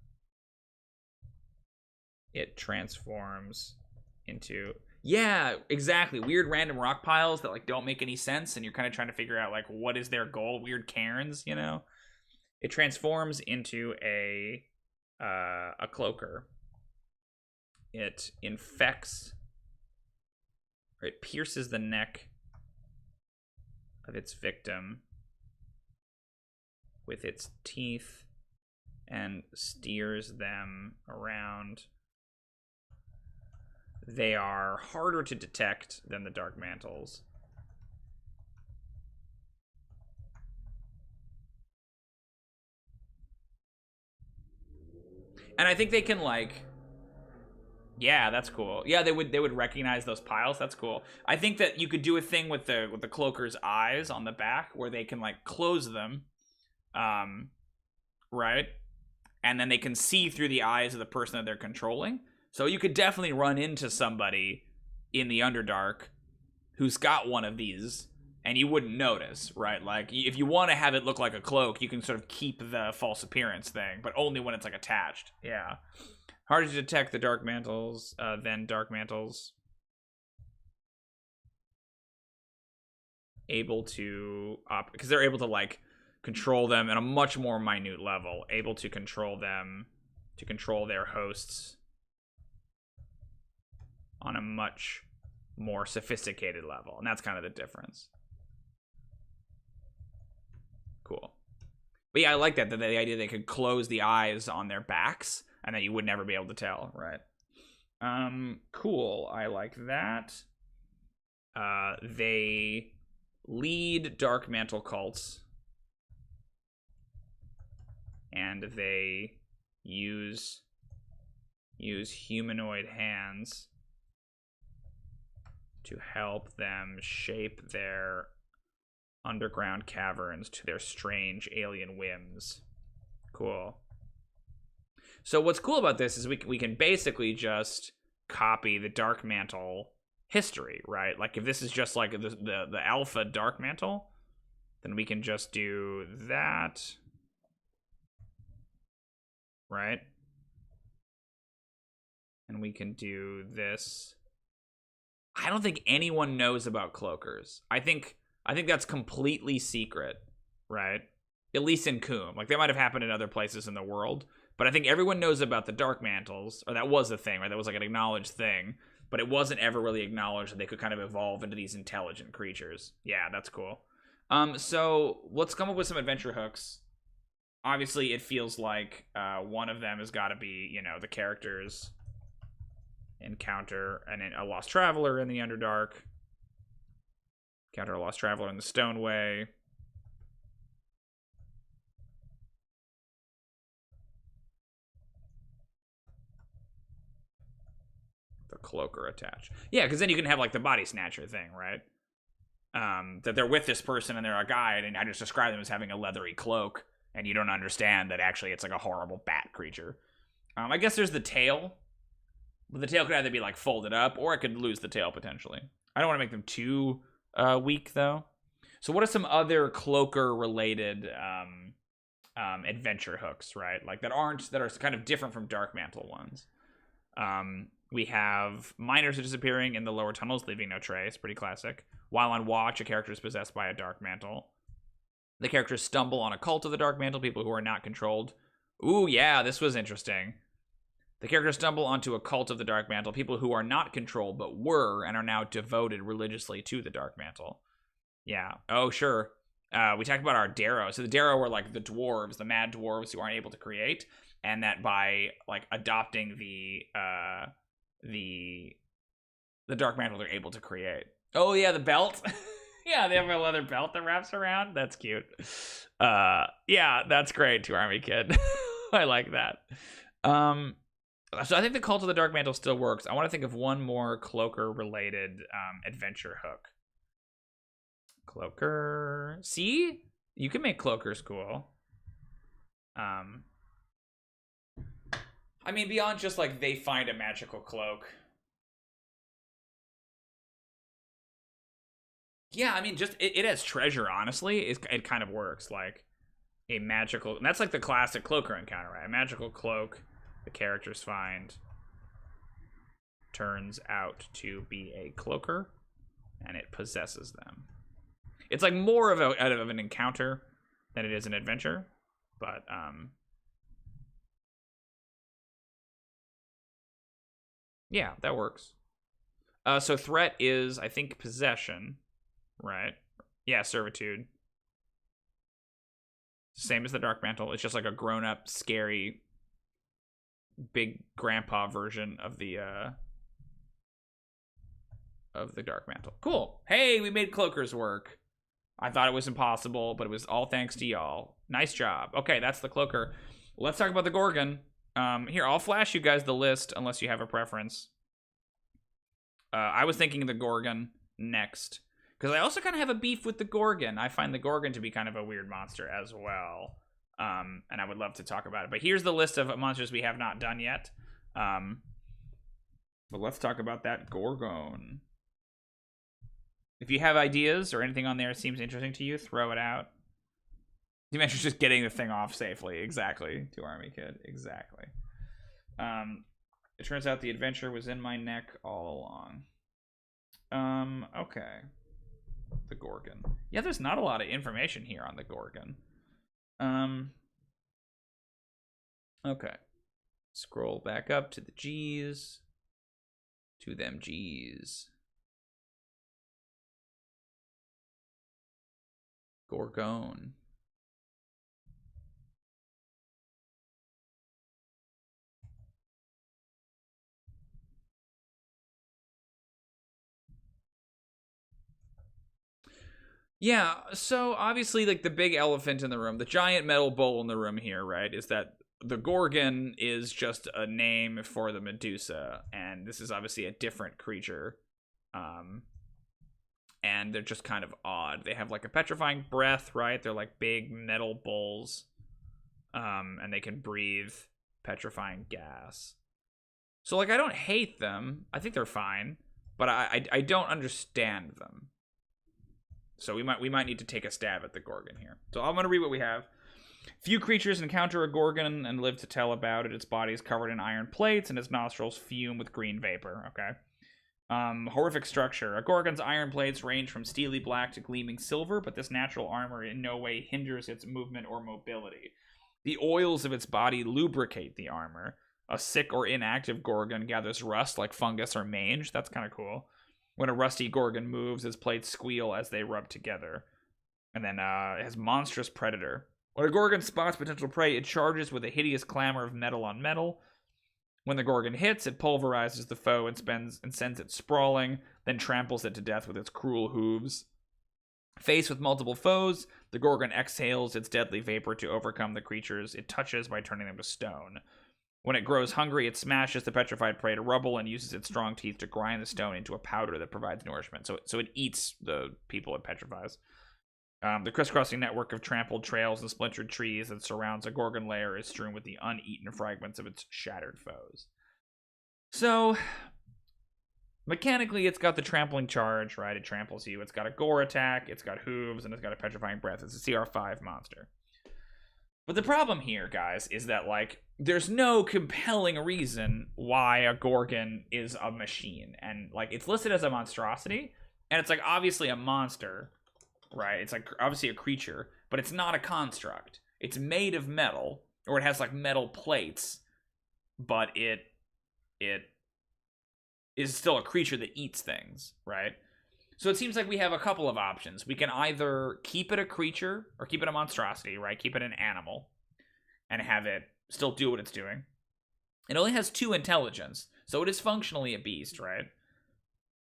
it transforms into, yeah, exactly, weird random rock piles that like don't make any sense, and you're kind of trying to figure out like what is their goal. Weird cairns, you know. It transforms into a cloaker. It infects, or it pierces the neck of its victim with its teeth and steers them around. They are harder to detect than the Dark Mantles. And I think they can like, yeah, that's cool. Yeah, they would recognize those piles. That's cool. I think that you could do a thing with the cloaker's eyes on the back where they can like close them, right? And then they can see through the eyes of the person that they're controlling. So you could definitely run into somebody in the Underdark who's got one of these and you wouldn't notice, right? Like if you want to have it look like a cloak, you can sort of keep the false appearance thing, but only when it's like attached. Yeah. Harder to detect the Dark Mantles than Dark Mantles. Able to, because they're able to like control them at a much more minute level. Able to control them, to control their hosts on a much more sophisticated level. And that's kind of the difference. Cool. But yeah, I like that, the idea they could close the eyes on their backs and that you would never be able to tell, right? Cool. I like that. They lead Dark Mantle cults, and they use humanoid hands to help them shape their underground caverns to their strange alien whims. Cool. So what's cool about this is we can basically just copy the Dark Mantle history, right? Like if this is just like the alpha Dark Mantle, then we can just do that, right? And we can do this. I don't think anyone knows about cloakers. I think that's completely secret, right? At least in Khûm. Like, they might have happened in other places in the world, but I think everyone knows about the Dark Mantles, or that was a thing, right? That was like an acknowledged thing, but it wasn't ever really acknowledged that they could kind of evolve into these intelligent creatures. Yeah, that's cool. So let's come up with some adventure hooks. Obviously, it feels like one of them has got to be, you know, the characters encounter a lost traveler in the Underdark. Encounter a lost traveler in the Stoneway. The cloaker attached. Yeah, because then you can have like the body snatcher thing, right? That they're with this person and they're a guide, and I just describe them as having a leathery cloak, and you don't understand that actually it's like a horrible bat creature. I guess there's the tail, but the tail could either be like folded up, or it could lose the tail potentially. I don't want to make them too weak though. So what are some other cloaker related adventure hooks, right? Like that are kind of different from Dark Mantle ones. We have miners are disappearing in the lower tunnels, leaving no trace. Pretty classic. While on watch, a character is possessed by a Dark Mantle. The characters stumble on a cult of the Dark Mantle, people who are not controlled. Ooh, yeah, this was interesting. The characters stumble onto a cult of the Dark Mantle, people who are not controlled, but were, and are now devoted religiously to the Dark Mantle. Yeah. Oh, sure. We talked about our Darrow. So the Darrow were like the dwarves, the mad dwarves who aren't able to create, and that by like adopting the Dark Mantle, they're able to create. Oh yeah, the belt. Yeah, they have a leather belt that wraps around. That's cute. Yeah, that's great, 2 Army Kid. I like that. So I think the Cult of the Dark Mantle still works. I want to think of one more cloaker-related adventure hook. Cloaker. See? You can make cloakers cool. I mean, beyond just like they find a magical cloak. Yeah, I mean, just it has treasure, honestly. It kind of works. Like a magical... And that's like the classic cloaker encounter, right? A magical cloak the characters find turns out to be a cloaker, and it possesses them. It's like more of an encounter than it is an adventure, but yeah, that works. So threat is, I think, possession, right? Yeah, servitude. Same as the Dark Mantle. It's just like a grown-up, scary, big grandpa version of the Dark Mantle. Cool. Hey, we made cloakers work. I thought it was impossible, but it was all thanks to y'all. Nice job. Okay, that's the cloaker. Let's talk about the Gorgon. Here, I'll flash you guys the list unless you have a preference. I was thinking the Gorgon next, because I also kind of have a beef with the Gorgon. I find the Gorgon to be kind of a weird monster as well, and I would love to talk about it. But here's the list of monsters we have not done yet. But let's talk about that Gorgon. If you have ideas or anything on there that seems interesting to you, throw it out. You mentioned just getting the thing off safely. Exactly. 2 Army Kid. Exactly. It turns out the adventure was in my neck all along. Okay. The Gorgon. Yeah, there's not a lot of information here on the Gorgon. Okay. Scroll back up to the G's. To them G's. Gorgon. Yeah, so obviously, like, the big elephant in the room, the giant metal bowl in the room here, right, is that the Gorgon is just a name for the Medusa, and this is obviously a different creature. And they're just kind of odd. They have, like, a petrifying breath, right? They're, like, big metal bowls, and they can breathe petrifying gas. So, like, I don't hate them. I think they're fine, but I don't understand them. So we might need to take a stab at the Gorgon here. So I'm going to read what we have. Few creatures encounter a Gorgon and live to tell about it. Its body is covered in iron plates, and its nostrils fume with green vapor. Okay. Horrific structure. A Gorgon's iron plates range from steely black to gleaming silver, but this natural armor in no way hinders its movement or mobility. The oils of its body lubricate the armor. A sick or inactive Gorgon gathers rust like fungus or mange. That's kind of cool. When a rusty Gorgon moves, its plates squeal as they rub together. And then it has monstrous predator. When a Gorgon spots potential prey, it charges with a hideous clamor of metal on metal. When the Gorgon hits, it pulverizes the foe and sends it sprawling, then tramples it to death with its cruel hooves. Faced with multiple foes, the Gorgon exhales its deadly vapor to overcome the creatures it touches by turning them to stone. When it grows hungry, it smashes the petrified prey to rubble and uses its strong teeth to grind the stone into a powder that provides nourishment. So it eats the people it petrifies. The crisscrossing network of trampled trails and splintered trees that surrounds a Gorgon lair is strewn with the uneaten fragments of its shattered foes. So, mechanically, it's got the trampling charge, right? It tramples you. It's got a gore attack, it's got hooves, and it's got a petrifying breath. It's a CR5 monster. But the problem here, guys, is that, like, there's no compelling reason why a Gorgon is a machine. And, like, it's listed as a monstrosity, and it's, like, obviously a monster, right? It's, like, obviously a creature, but it's not a construct. It's made of metal, or it has, like, metal plates, but it is still a creature that eats things, right? So it seems like we have a couple of options. We can either keep it a creature, or keep it a monstrosity, right? Keep it an animal, and have it still do what it's doing. It only has 2 intelligence, so it is functionally a beast, right?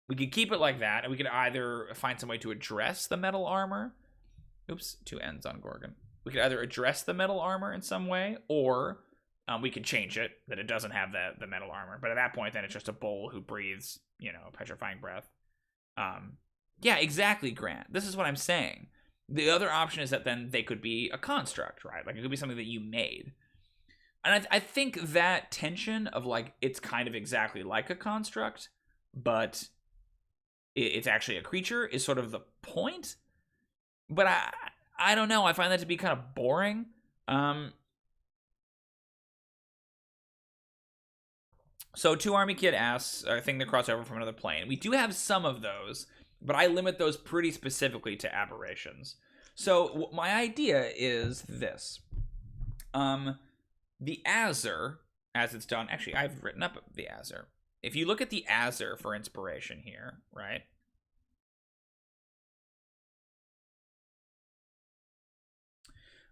We could keep it like that, and we could either find some way to address the metal armor. Oops, 2 ends on Gorgon. We could either address the metal armor in some way, or we could change it, that it doesn't have the metal armor. But at that point, then it's just a bull who breathes, petrifying breath. Yeah, exactly, Grant. This is what I'm saying. The other option is that then they could be a construct, right? Like, it could be something that you made. And I think that tension of, like, it's kind of exactly like a construct, but it's actually a creature is sort of the point. But I don't know. I find that to be kind of boring. So 2 Army Kid asks, I think the crossover from another plane. We do have some of those, but I limit those pretty specifically to aberrations. So my idea is this. The Azure, as it's done, actually, I've written up the Azure. If you look at the Azure for inspiration here, right?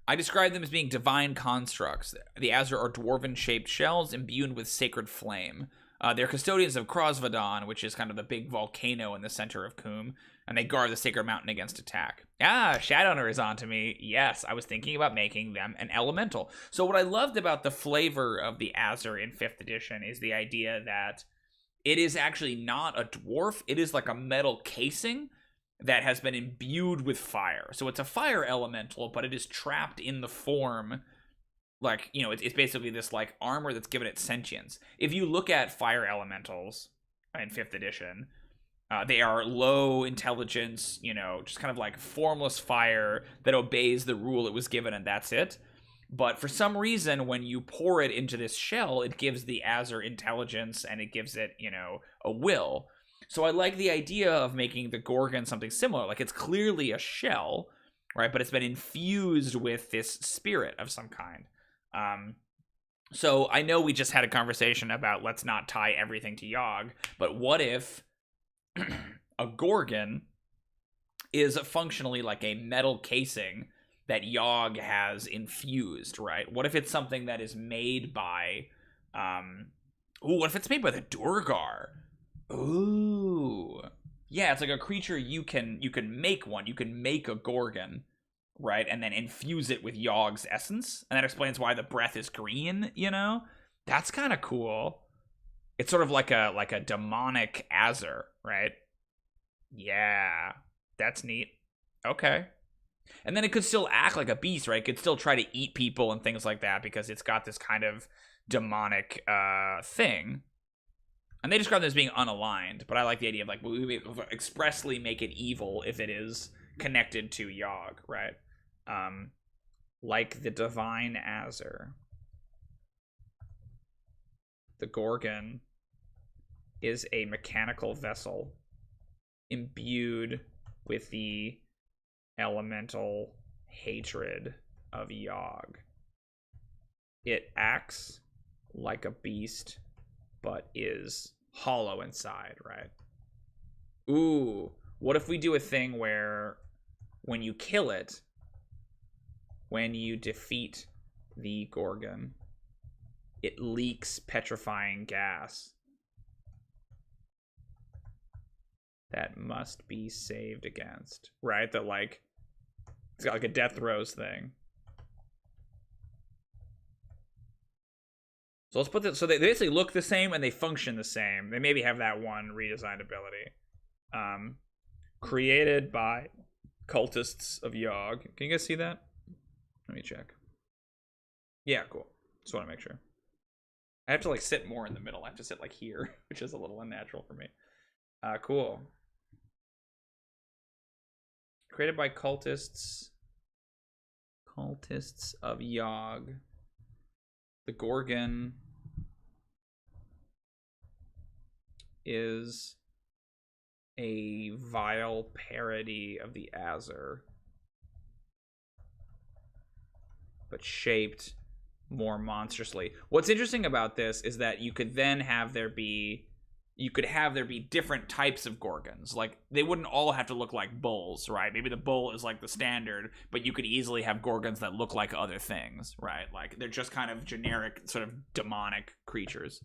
I describe them as being divine constructs. The Azure are dwarven-shaped shells imbued with sacred flame. They're custodians of Krosvadon, which is kind of the big volcano in the center of Khûm, and they guard the sacred mountain against attack. Shadowrunner is on to me. Yes, I was thinking about making them an elemental. So what I loved about the flavor of the Azure in 5th edition is the idea that it is actually not a dwarf. It is like a metal casing that has been imbued with fire. So it's a fire elemental, but it is trapped in the form, like, it's basically this, like, armor that's given it sentience. If you look at fire elementals in 5th edition, they are low intelligence, just kind of like formless fire that obeys the rule it was given, and that's it. But for some reason, when you pour it into this shell, it gives the Azure intelligence, and it gives it, a will. So I like the idea of making the Gorgon something similar. Like, it's clearly a shell, right? But it's been infused with this spirit of some kind. So I know we just had a conversation about let's not tie everything to Yogg, but what if a Gorgon is functionally like a metal casing that Yogg has infused, right? What if it's something that is made by, what if it's made by the Durgar? Ooh. Yeah, it's like a creature you can make one. You can make a Gorgon, right? And then infuse it with Yogg's essence. And that explains why the breath is green, That's kind of cool. It's sort of like a demonic Azure, right? Yeah. That's neat. Okay. And then it could still act like a beast, right? It could still try to eat people and things like that because it's got this kind of demonic thing. And they describe them as being unaligned, but I like the idea of, like, we expressly make it evil if it is connected to Yogg, right? Like the divine Azure. The Gorgon is a mechanical vessel imbued with the elemental hatred of Yogg. It acts like a beast, but is hollow inside, right? Ooh, what if we do a thing where when you kill it, when you defeat the Gorgon, it leaks petrifying gas that must be saved against, right? That, like, it's got like a death throes thing. So let's put this. So they basically look the same and they function the same. They maybe have that one redesigned ability. Created by cultists of Yogg. Can you guys see that? Let me check. Yeah, cool. Just want to make sure. I have to like sit more in the middle. I have to sit like here, which is a little unnatural for me. Cool. Created by cultists of Yogg. The Gorgon is a vile parody of the Azure, but shaped more monstrously. What's interesting about this is that you could then have there be different types of Gorgons. Like, they wouldn't all have to look like bulls, right? Maybe the bull is like the standard, but you could easily have Gorgons that look like other things, right? Like, they're just kind of generic sort of demonic creatures.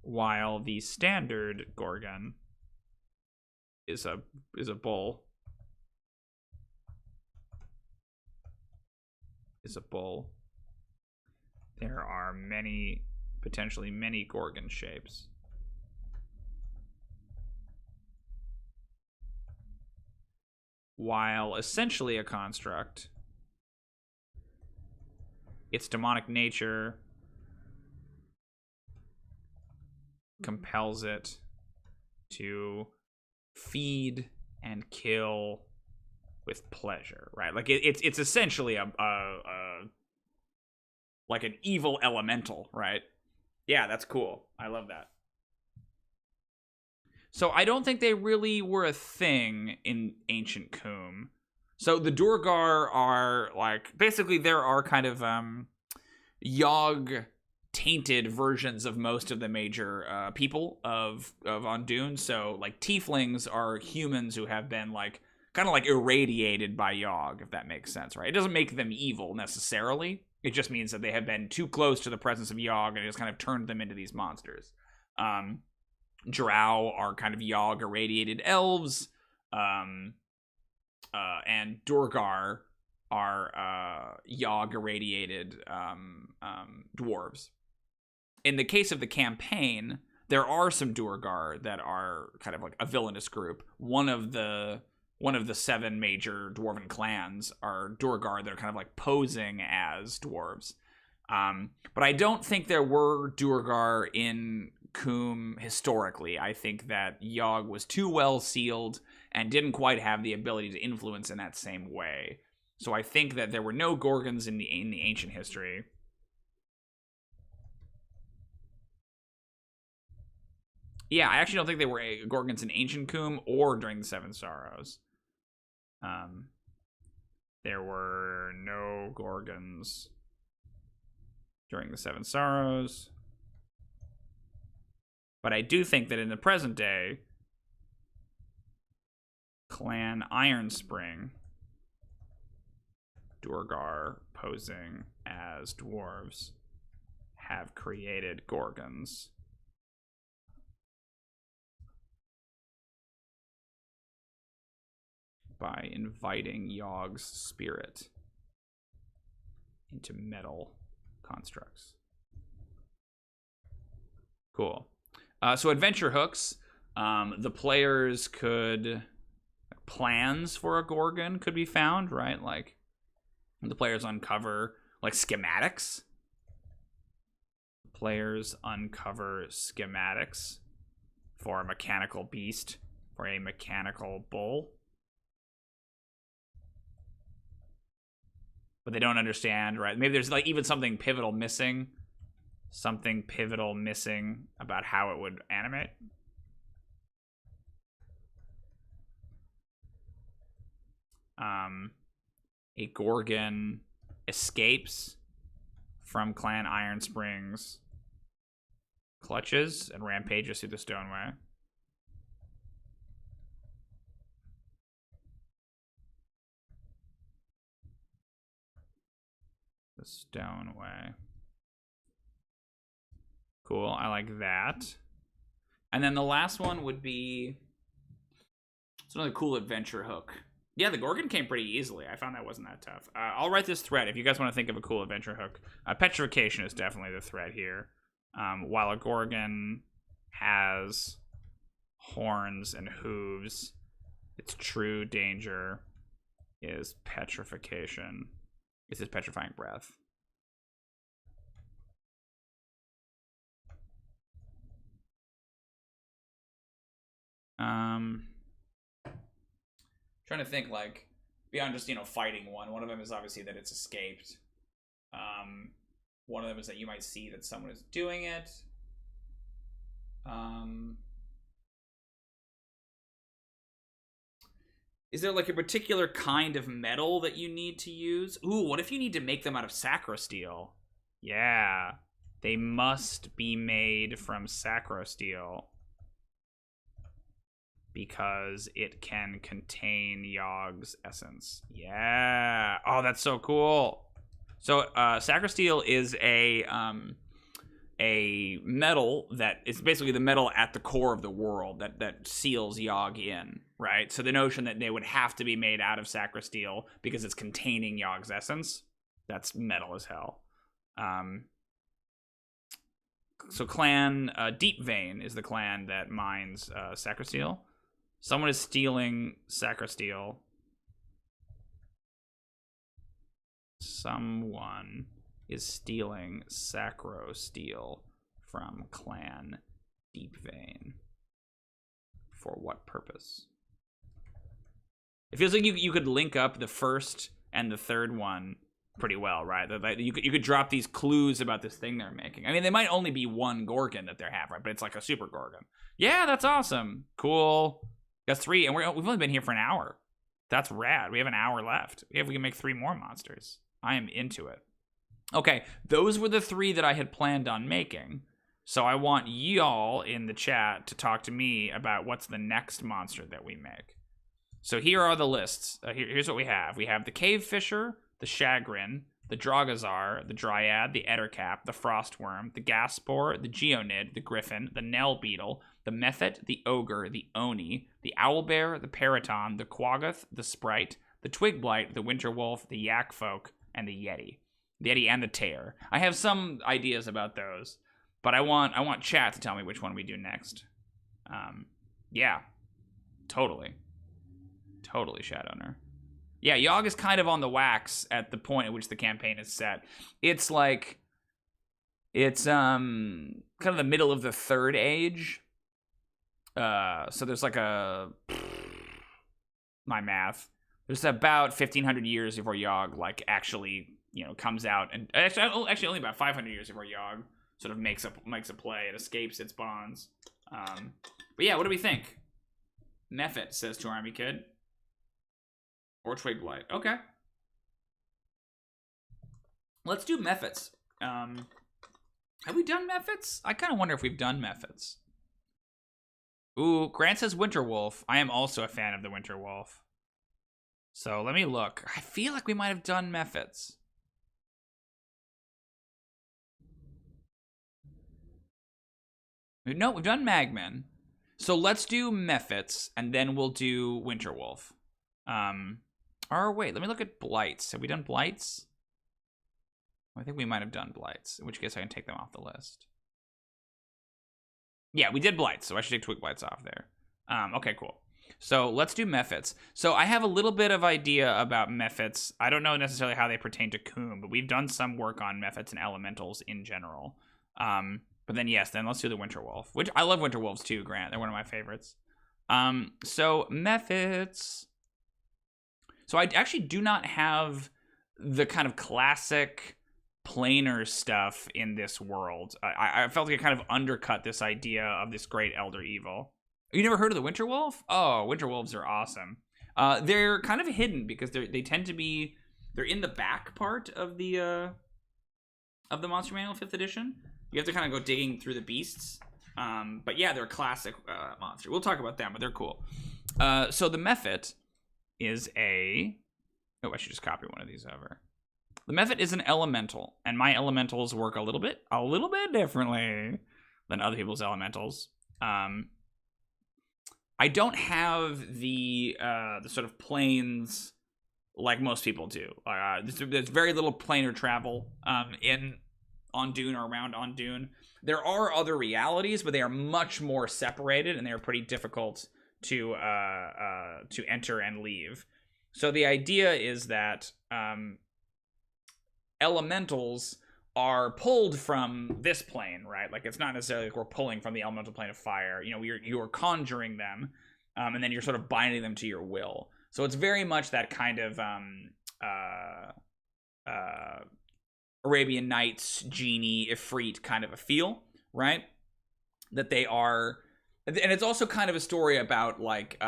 While the standard Gorgon is a bull. There are potentially many Gorgon shapes. While essentially a construct, its demonic nature compels it to feed and kill with pleasure, right? Like, it's essentially a like an evil elemental, right? Yeah, that's cool. I love that. So I don't think they really were a thing in ancient Khûm. So the Duergar are like, basically there are kind of Yogg tainted versions of most of the major people of Ondune. So like tieflings are humans who have been like kind of like irradiated by Yogg, if that makes sense, right? It doesn't make them evil necessarily. It just means that they have been too close to the presence of Yogg and it just kind of turned them into these monsters. Drow are kind of Yogg irradiated elves, and Duergar are Yogg irradiated dwarves. In the case of the campaign, there are some Duergar that are kind of like a villainous group. One of the 7 major dwarven clans are Duergar that are kind of like posing as dwarves. But I don't think there were Duergar in Khûm historically. I think that Yogg was too well sealed and didn't quite have the ability to influence in that same way. So I think that there were no Gorgons in the ancient history. Yeah, I actually don't think they were Gorgons in ancient Khûm or during the Seven Sorrows. There were no Gorgons during the Seven Sorrows. But I do think that in the present day, Clan Ironspring, Duergar posing as dwarves, have created Gorgons. By inviting Yogg's spirit into metal constructs. Cool. So adventure hooks. The players could... plans for a Gorgon could be found, right? Like, the players uncover, like, schematics. Players uncover schematics for a mechanical beast, for a mechanical bull. But they don't understand, right? Maybe there's like even something pivotal missing. Something pivotal missing about how it would animate. A Gorgon escapes from Clan Ironspring's clutches and rampages through the Stoneway. The Stoneway. Cool, I like that. And then the last one would be... It's another cool adventure hook. Yeah, the Gorgon came pretty easily. I found that wasn't that tough. I'll write this thread if you guys want to think of a cool adventure hook. Petrification is definitely the thread here. While a Gorgon has horns and hooves, its true danger is petrification. It's his petrifying breath. Trying to think, like, beyond just, you know, fighting one. One of them is obviously that it's escaped. One of them is that you might see that someone is doing it. Is there, like, a particular kind of metal that you need to use? Ooh, what if you need to make them out of sacrosteel? Yeah. They must be made from sacrosteel. Because it can contain Yogg's essence. Yeah. Oh, that's so cool. So, sacrosteel is a metal that is basically the metal at the core of the world that seals Yogg in, right? So the notion that they would have to be made out of sacrosteel because it's containing Yogg's essence, that's metal as hell. So clan Deep Vein is the clan that mines sacrosteel. Someone is stealing sacrosteel. Someone is stealing sacrosteel from clan Deep Vein. For what purpose? It feels like you could link up the first and the third one pretty well, right? You could drop these clues about this thing they're making. I mean, they might only be one Gorgon that they have, right? But it's like a super Gorgon. Yeah, that's awesome. Cool. That's 3, and we've only been here for an hour. That's rad. We have an hour left. We can make 3 more monsters. I am into it. Okay, those were the 3 that I had planned on making. So I want y'all in the chat to talk to me about what's the next monster that we make. So here are the lists. Here's what we have. We have the Cave Fisher, the Chagrin, the Drogazar, the Dryad, the Ettercap, the Frostworm, the Gaspor, the Geonid, the Griffin, the Nell Beetle, the Mephet, the Ogre, the Oni, the Owlbear, the Paraton, the Quaggoth, the Sprite, the Twigblight, the Winterwolf, the Yak Folk, and the Yeti. The Yeti and the Tear. I have some ideas about those, but I want chat to tell me which one we do next. Yeah, totally. Totally, Shadowner. Yeah, Yogg is kind of on the wax at the point at which the campaign is set. It's like, it's kind of the middle of the Third Age. So there's like my math. There's about 1,500 years before Yogg like actually, you know, comes out, and actually only about 500 years before Yogg sort of makes a play. It escapes its bonds. But yeah, what do we think? Mephet, says to Army Kid. Or Twigblight. Okay. Let's do Mephits. Have we done Mephits? I kind of wonder if we've done Mephits. Ooh, Grant says Winterwolf. I am also a fan of the Winterwolf. So let me look. I feel like we might have done Mephits. No, we've done Magman. So let's do Mephits, and then we'll do Winterwolf. Or wait, let me look at Blights. Have we done Blights? I think we might have done Blights, in which case I can take them off the list. Yeah, we did Blights, so I should take Twigblights off there. Okay, cool. So let's do Mephits. So I have a little bit of idea about Mephits. I don't know necessarily how they pertain to Khûm, but we've done some work on Mephits and Elementals in general. But then yes, then let's do the Winterwolf, which I love Winterwolves too, Grant. They're one of my favorites. So Mephits. So I actually do not have the kind of classic planar stuff in this world. I felt like I kind of undercut this idea of this great elder evil. You never heard of the Winterwolf? Oh, Winterwolves are awesome. They're kind of hidden because they tend to be, they're in the back part of the Monster Manual 5th edition. You have to kind of go digging through the beasts. But yeah, they're a classic monster. We'll talk about them, but they're cool. So the Mephet is a... Oh, I should just copy one of these over. The Mephet is an elemental, and my elementals work a little bit differently. than other people's elementals. I don't have the sort of planes like most people do. There's very little planar travel on Dune or around on Dune. There are other realities, but they are much more separated, and they are pretty difficult to enter and leave. So the idea is that elementals are pulled from this plane, right? Like, it's not necessarily like we're pulling from the elemental plane of fire. You know, you're conjuring them, and then you're sort of binding them to your will. So it's very much that kind of Arabian Nights, genie, Ifrit kind of a feel, right? That they are, and it's also kind of a story about like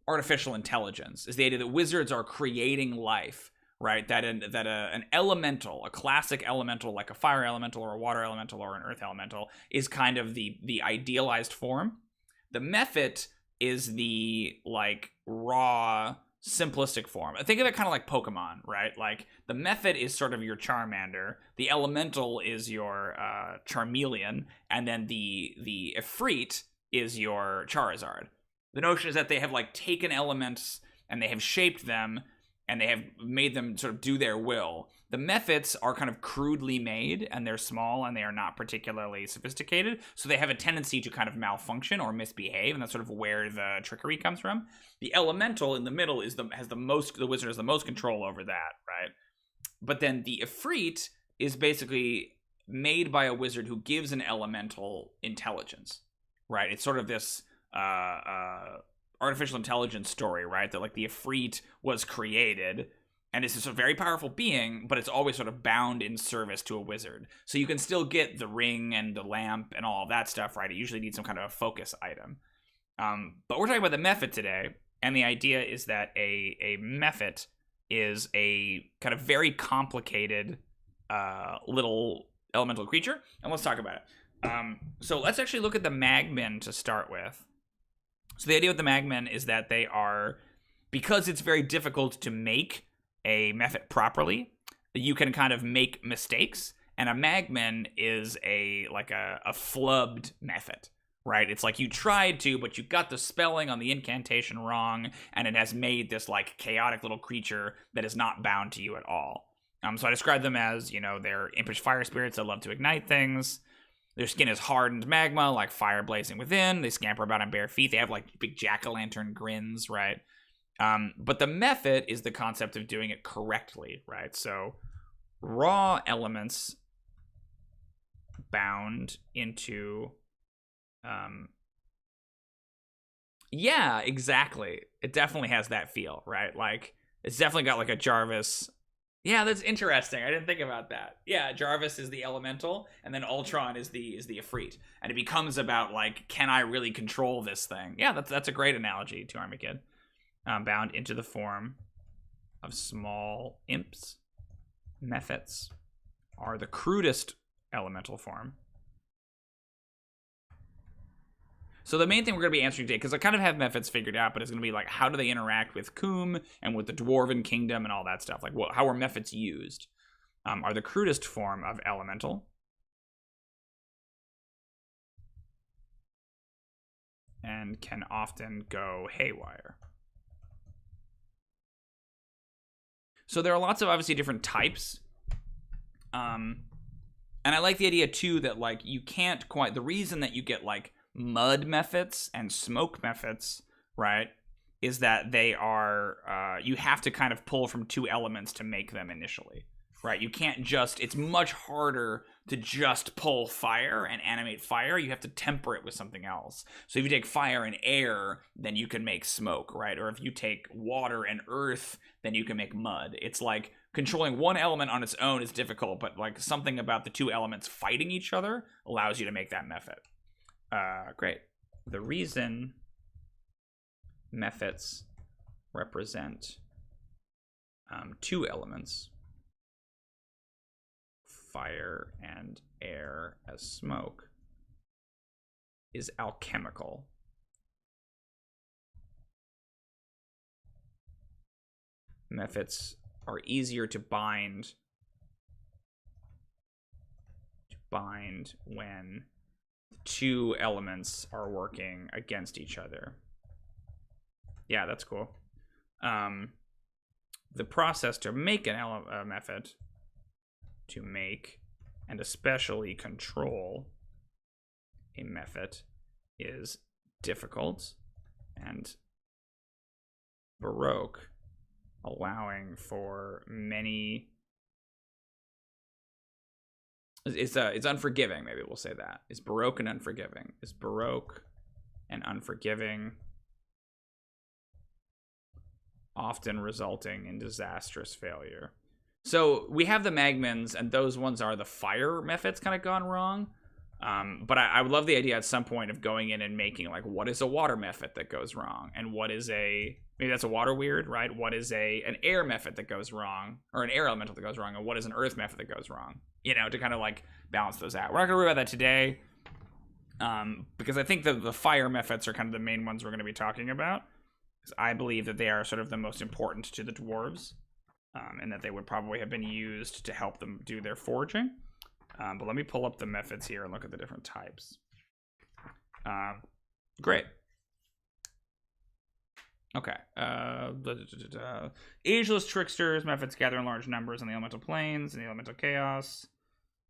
artificial intelligence. Is the idea that wizards are creating life, right? That an elemental, a classic elemental like a fire elemental or a water elemental or an earth elemental, is kind of the idealized form. The Mephit is the like raw, simplistic form. I think of it kind of like Pokemon, right? Like the Mephit is sort of your Charmander, the elemental is your Charmeleon, and then the Ifrit is your Charizard. The notion is that they have like taken elements and they have shaped them and they have made them sort of do their will. The Mephits are kind of crudely made, and they're small, and they are not particularly sophisticated, so they have a tendency to kind of malfunction or misbehave, and that's sort of where the trickery comes from. The elemental in the middle the wizard has the most control over that, right? But then the Ifrit is basically made by a wizard who gives an elemental intelligence, right? It's sort of this artificial intelligence story, right? That like the Ifrit was created, and it's a very powerful being, but it's always sort of bound in service to a wizard. So you can still get the ring and the lamp and all of that stuff, right? It usually needs some kind of a focus item. But we're talking about the Mephit today, and the idea is that a Mephit is a kind of very complicated little elemental creature, and let's talk about it. So let's actually look at the Magmen to start with. So the idea with the Magmen is that they are, because it's very difficult to make a Mephit properly, you can kind of make mistakes, and a Magmen is a flubbed Mephit, right? It's like you tried to, but you got the spelling on the incantation wrong, and it has made this like chaotic little creature that is not bound to you at all. So I describe them as, you know, they're impish fire spirits that love to ignite things. Their skin is hardened magma, like fire blazing within. They scamper about on bare feet. They have like big jack-o'-lantern grins, right? But the Mephit is the concept of doing it correctly, right? So raw elements bound into... yeah, exactly. It definitely has that feel, right? Like, it's definitely got like a Jarvis... Yeah, that's interesting. I didn't think about that. Yeah, Jarvis is the elemental, and then Ultron is the Ifrit. And it becomes about, like, can I really control this thing? Yeah, that's a great analogy to Armageddon. Bound into the form of small imps. Mephits are the crudest elemental form. So the main thing we're going to be answering today, because I kind of have Mephits figured out, but it's going to be like, how do they interact with Khûm and with the Dwarven Kingdom and all that stuff? Like, how are Mephits used? Are the crudest form of elemental. And can often go haywire. So there are lots of, obviously, different types. And I like the idea, too, that, like, you can't quite... The reason that you get, like, mud Mephits and smoke Mephits, right, is that they are... you have to kind of pull from two elements to make them initially, right? You can't just... It's much harder to just pull fire and animate fire. You have to temper it with something else. So if you take fire and air, then you can make smoke, right? Or if you take water and earth, then you can make mud. It's like controlling one element on its own is difficult, but like something about the two elements fighting each other allows you to make that Mephit. Great. The reason Mephits represent two elements, fire and air as smoke, is alchemical. Mephits are easier to bind when two elements are working against each other. Yeah, that's cool. The process to make a method, to make and especially control a method, is difficult and baroque, allowing for many. It's unforgiving. Maybe we'll say that. It's baroque and unforgiving. It's baroque and unforgiving, often resulting in disastrous failure. So we have the Magmans, and those ones are the fire methods kind of gone wrong. But I would love the idea at some point of going in and making, like, what is a water method that goes wrong, and what is maybe that's a water weird, right? What is an air method that goes wrong, or an air elemental that goes wrong, and what is an earth method that goes wrong? You know, to kind of like balance those out. We're not gonna worry about that today, because I think the fire methods are kind of the main ones we're going to be talking about. Because I believe that they are sort of the most important to the dwarves, and that they would probably have been used to help them do their forging. But let me pull up the methods here and look at the different types. Great. Okay. Ageless tricksters. Methods gather in large numbers on the elemental planes and the elemental chaos.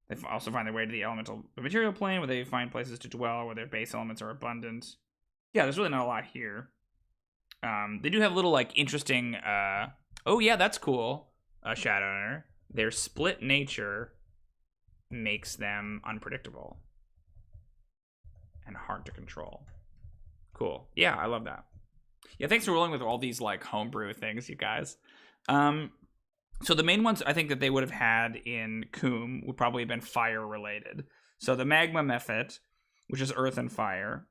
They also find their way to the material plane, where they find places to dwell, where their base elements are abundant. Yeah, there's really not a lot here. They do have little, like, interesting... oh, yeah, that's cool. Shadowrunner. Their split nature makes them unpredictable and hard to control. Cool. Yeah, I love that. Yeah, thanks for rolling with all these, like, homebrew things, you guys. So the main ones I think that they would have had in Khûm would probably have been fire related. So the magma method, which is earth and fire.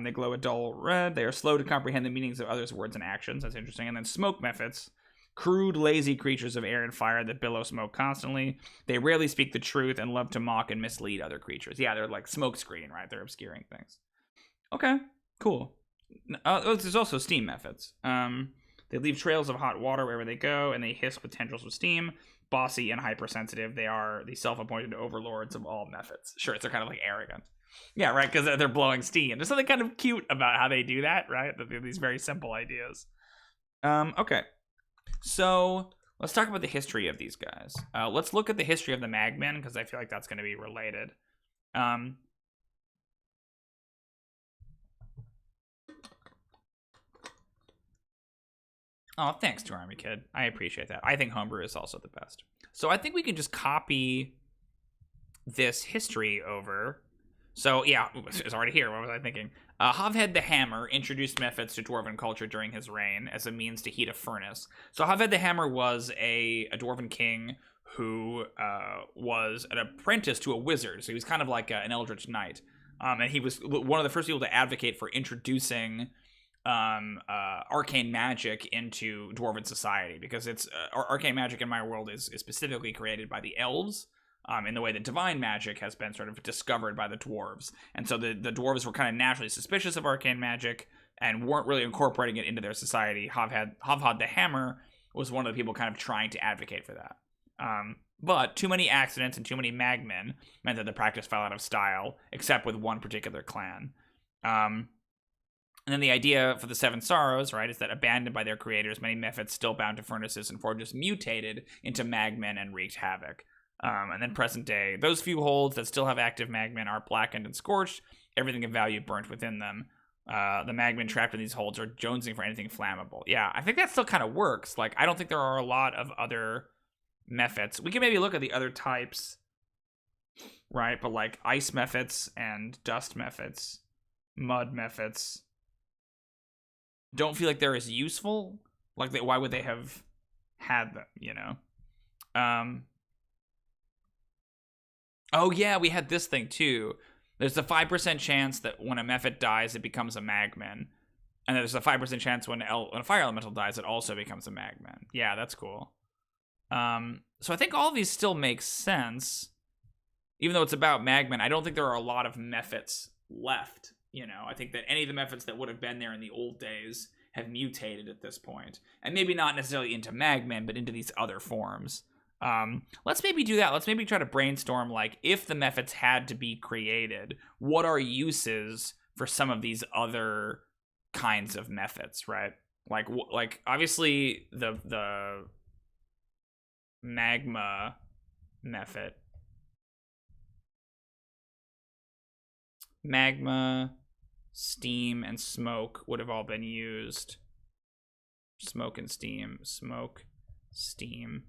They glow a dull red. They are slow to comprehend the meanings of others' words and actions. That's interesting. And then smoke methods. Crude, lazy creatures of air and fire that billow smoke constantly. They rarely speak the truth and love to mock and mislead other creatures. Yeah, they're like smoke screen, right? They're obscuring things. Okay, cool. There's also steam methods. They leave trails of hot water wherever they go, and they hiss with tendrils of steam. Bossy and hypersensitive. They are the self-appointed overlords of all methods. Sure, they're kind of like arrogant. Yeah, right, because they're blowing steam. There's something kind of cute about how they do that, right? That they're these very simple ideas. Okay. So let's talk about the history of these guys. Let's look at the history of the Magmen, because I feel like that's going to be related. Oh, thanks, to Army Kid. I appreciate that. I think homebrew is also the best. So I think we can just copy this history over. So, yeah, it's already here. What was I thinking? Havhed the Hammer introduced methods to dwarven culture during his reign as a means to heat a furnace. So Havhed the Hammer was a dwarven king who was an apprentice to a wizard. So he was kind of like an eldritch knight. And he was one of the first people to advocate for introducing arcane magic into dwarven society, because it's arcane magic in my world is specifically created by the elves. In the way that divine magic has been sort of discovered by the dwarves. And so the dwarves were kind of naturally suspicious of arcane magic and weren't really incorporating it into their society. Havhed the Hammer was one of the people kind of trying to advocate for that. But too many accidents and too many Magmen meant that the practice fell out of style, except with one particular clan. And then the idea for the Seven Sorrows, right, is that abandoned by their creators, many methods still bound to furnaces and forges mutated into Magmen and wreaked havoc. And then present day, those few holds that still have active Magmen are blackened and scorched, everything of value burnt within them. The Magmen trapped in these holds are jonesing for anything flammable. Yeah, I think that still kind of works. Like, I don't think there are a lot of other methods. We can maybe look at the other types, right? But like ice methods and dust methods, mud methods, don't feel like they're as useful. Like, why would they have had them, you know? Oh, yeah, we had this thing, too. There's a 5% chance that when a method dies, it becomes a Magmen. And there's a 5% chance when a fire elemental dies, it also becomes a Magmen. Yeah, that's cool. So I think all of these still make sense. Even though it's about Magmen, I don't think there are a lot of methods left. You know, I think that any of the methods that would have been there in the old days have mutated at this point. And maybe not necessarily into Magmen, but into these other forms. Let's maybe do that. Let's maybe try to brainstorm, like, if the methods had to be created, what are uses for some of these other kinds of methods, right? Like obviously the magma method. Magma, steam, and smoke would have all been used. Smoke and steam. Smoke, steam.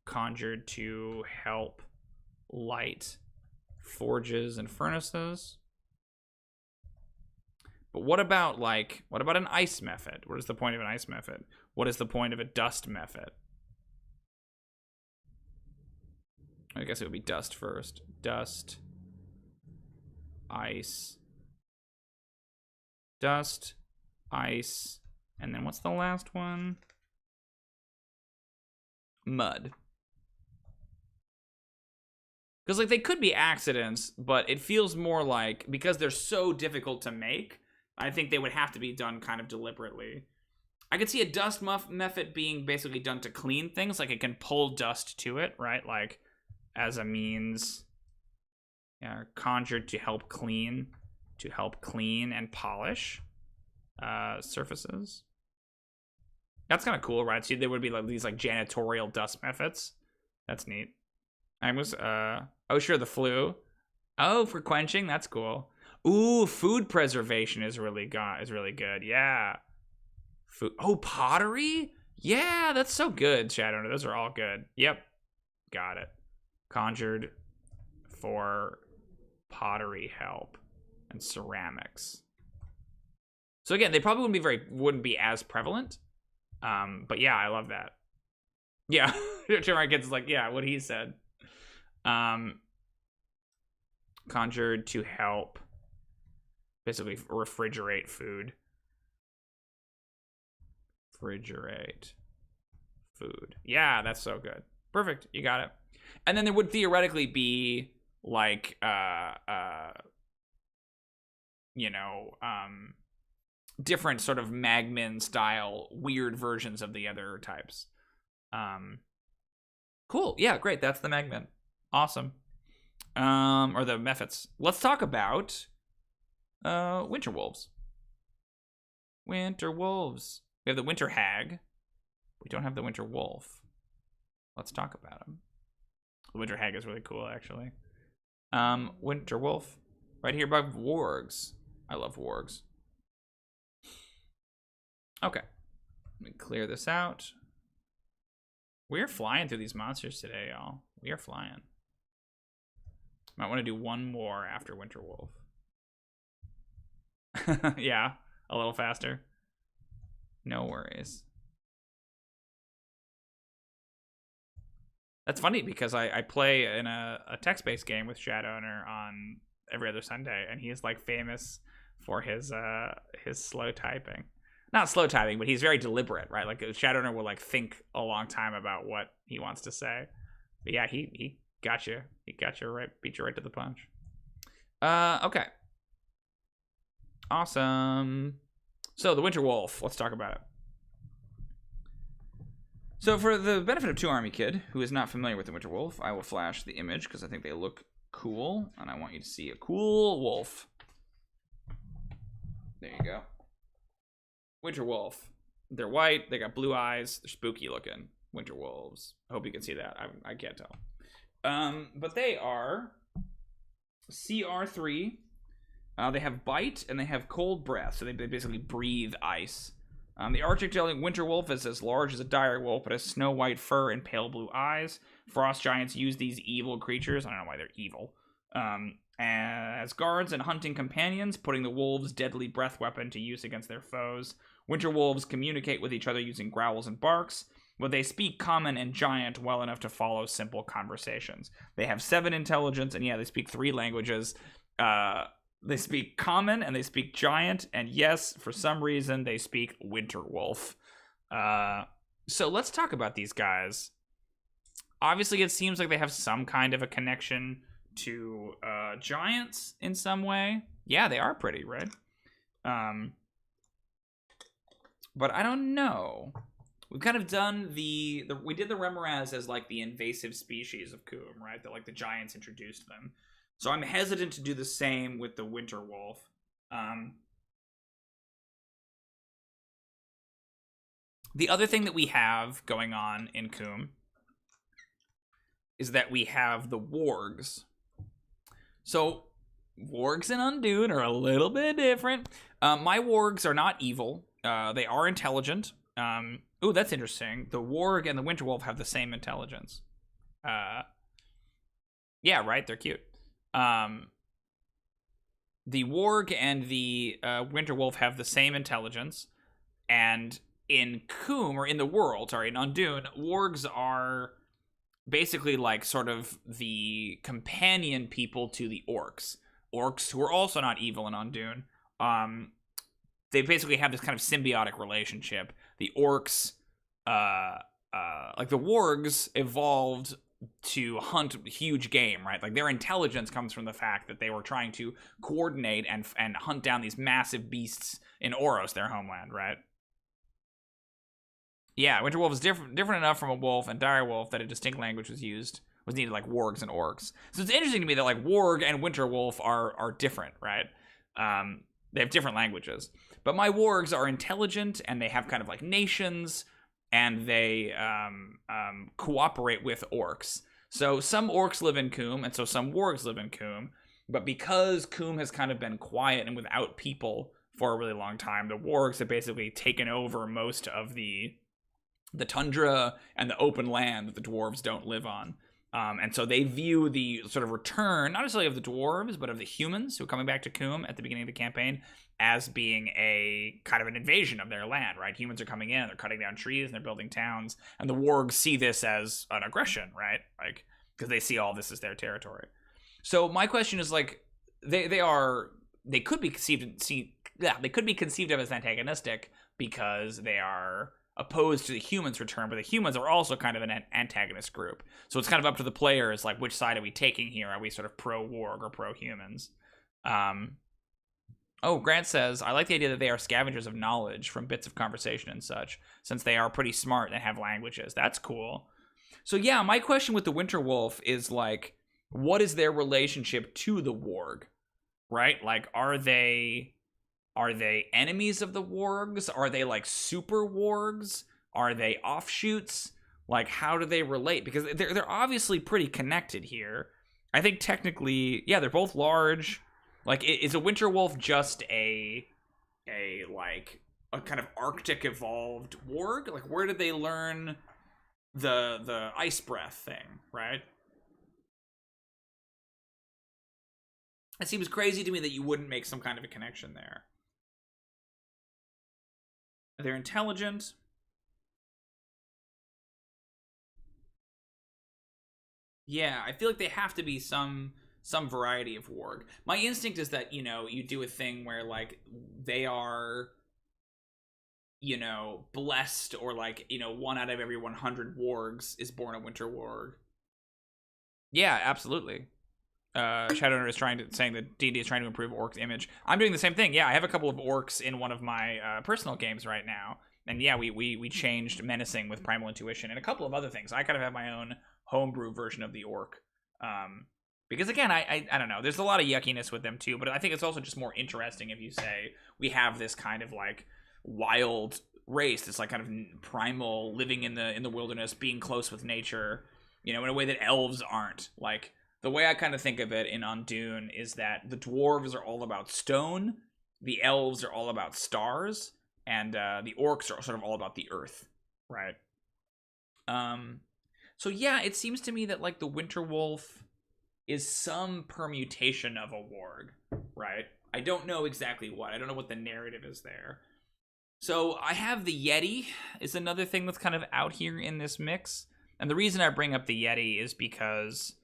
Conjured to help light forges and furnaces. But what about an ice method? What is the point of an ice method? What is the point of a dust method? I guess it would be dust first. Dust. Ice. Dust. Ice. And then what's the last one? Mud. Because, like, they could be accidents, but it feels more like, because they're so difficult to make, I think they would have to be done kind of deliberately. I could see a dust method being basically done to clean things. Like, it can pull dust to it, right? Like, as a means. Yeah, conjured to help clean and polish surfaces. That's kind of cool, right? So there would be like these like janitorial dust methods. That's neat. I was oh sure, the flu. Oh, for quenching, that's cool. Ooh, food preservation is really good. Yeah. Food. Oh, pottery? Yeah, that's so good, Shadowrunner. Those are all good. Yep. Got it. Conjured for pottery help and ceramics. So again, they probably wouldn't be as prevalent. But yeah, I love that. Yeah, Gets like, yeah, what he said. Conjured to help basically refrigerate food. Refrigerate food. Yeah, that's so good. Perfect. You got it. And then there would theoretically be like different sort of Magmin style weird versions of the other types. Cool. Yeah, great. That's the Magmin. Awesome. Or the methods. Let's talk about winter wolves. Winter wolves. We have the winter hag. We don't have the winter wolf. Let's talk about him. The winter hag is really cool, actually. Winter wolf. Right here above wargs. I love wargs. Okay. Let me clear this out. We're flying through these monsters today, y'all. We are flying. Might want to do one more after Winter Wolf. Yeah, a little faster. No worries. That's funny because I play in a text-based game with Shadowrunner on every other Sunday, and he's like famous for his slow typing. Not slow typing, but he's very deliberate, right? Like Shadowrunner will like think a long time about what he wants to say. But yeah, he got you. He got you right, beat you right to the punch. Okay. Awesome. So the Winter Wolf, let's talk about it. So for the benefit of 2Army Kid, who is not familiar with the Winter Wolf, I will flash the image because I think they look cool, and I want you to see a cool wolf. There you go. Winter Wolf. They're white, they got blue eyes, they're spooky looking. Winter Wolves. I hope you can see that. I can't tell. But they are CR3. They have bite and they have cold breath, so they basically breathe ice. The Arctic-dwelling winter wolf is as large as a dire wolf, but has snow white fur and pale blue eyes. Frost giants use these evil creatures. I don't know why they're evil. As guards and hunting companions, putting the wolves' deadly breath weapon to use against their foes. Winter wolves communicate with each other using growls and barks, but they speak common and giant well enough to follow simple conversations. They have 7 intelligence, and yeah, they speak 3 languages. They speak common and they speak giant, and yes, for some reason they speak winter wolf. So let's talk about these guys. Obviously, it seems like they have some kind of a connection to giants in some way. Yeah, they are pretty, right? But I don't know. we've kind of done we did the Remoras as like the invasive species of Khûm, right? That like the giants introduced them. So I'm hesitant to do the same with the winter wolf. The other thing that we have going on in Khûm is that we have the wargs. So wargs and Undune are a little bit different. My wargs are not evil. They are intelligent. Oh, that's interesting. The warg and the winter wolf have the same intelligence. Yeah, right. They're cute. The warg and the winter wolf have the same intelligence, and in Khûm, or in the world, sorry, in Undune, wargs are basically like sort of the companion people to the orcs. Orcs, who are also not evil in Undune, they basically have this kind of symbiotic relationship. The orcs, like the wargs, evolved to hunt huge game, right? Like their intelligence comes from the fact that they were trying to coordinate and hunt down these massive beasts in Oros, their homeland, right? Yeah, winter wolf is different enough from a wolf and dire wolf that a distinct language was needed, like wargs and orcs. So it's interesting to me that like warg and winter wolf are different, right? They have different languages. But my wargs are intelligent, and they have kind of like nations, and they cooperate with orcs. So some orcs live in Khûm, and so some wargs live in Khûm. But because Khûm has kind of been quiet and without people for a really long time, the wargs have basically taken over most of the tundra and the open land that the dwarves don't live on. And so they view the sort of return, not necessarily of the dwarves, but of the humans who are coming back to Khûm at the beginning of the campaign, as being a kind of an invasion of their land, right? Humans are coming in, they're cutting down trees, and they're building towns, and the wargs see this as an aggression, right? Like, because they see all this as their territory. So my question is, like, they could be conceived of as antagonistic because they are opposed to the humans' return, but the humans are also kind of an antagonist group. So it's kind of up to the players, like, which side are we taking here? Are we sort of pro-warg or pro-humans? Grant says, I like the idea that they are scavengers of knowledge from bits of conversation and such, since they are pretty smart and have languages. That's cool. So yeah, my question with the winter wolf is, like, what is their relationship to the warg? Right? Like, are they enemies of the wargs? Are they like super wargs? Are they offshoots? Like, how do they relate? Because they're obviously pretty connected here. I think technically, yeah, they're both large. Like, is a winter wolf just a kind of Arctic evolved warg? Like, where did they learn the ice breath thing, right? It seems crazy to me that you wouldn't make some kind of a connection there. They're intelligent. Yeah, I feel like they have to be some variety of warg. My instinct is that, you do a thing where, like, they are, blessed, or, like, 1 out of every 100 wargs is born a winter warg. Yeah, absolutely. Shadowrunner is saying that D&D is trying to improve orcs' image. I'm doing the same thing. Yeah, I have a couple of orcs in one of my personal games right now, and yeah, we changed menacing with primal intuition and a couple of other things. I kind of have my own homebrew version of the orc, because again, I don't know. There's a lot of yuckiness with them too, but I think it's also just more interesting if you say we have this kind of like wild race, this like kind of primal, living in the wilderness, being close with nature, in a way that elves aren't. Like, the way I kind of think of it in Undune is that the dwarves are all about stone, the elves are all about stars, and the orcs are sort of all about the earth, right? So yeah, it seems to me that, like, the winter wolf is some permutation of a warg, right? I don't know exactly what. I don't know what the narrative is there. So I have the Yeti is another thing that's kind of out here in this mix. And the reason I bring up the Yeti is because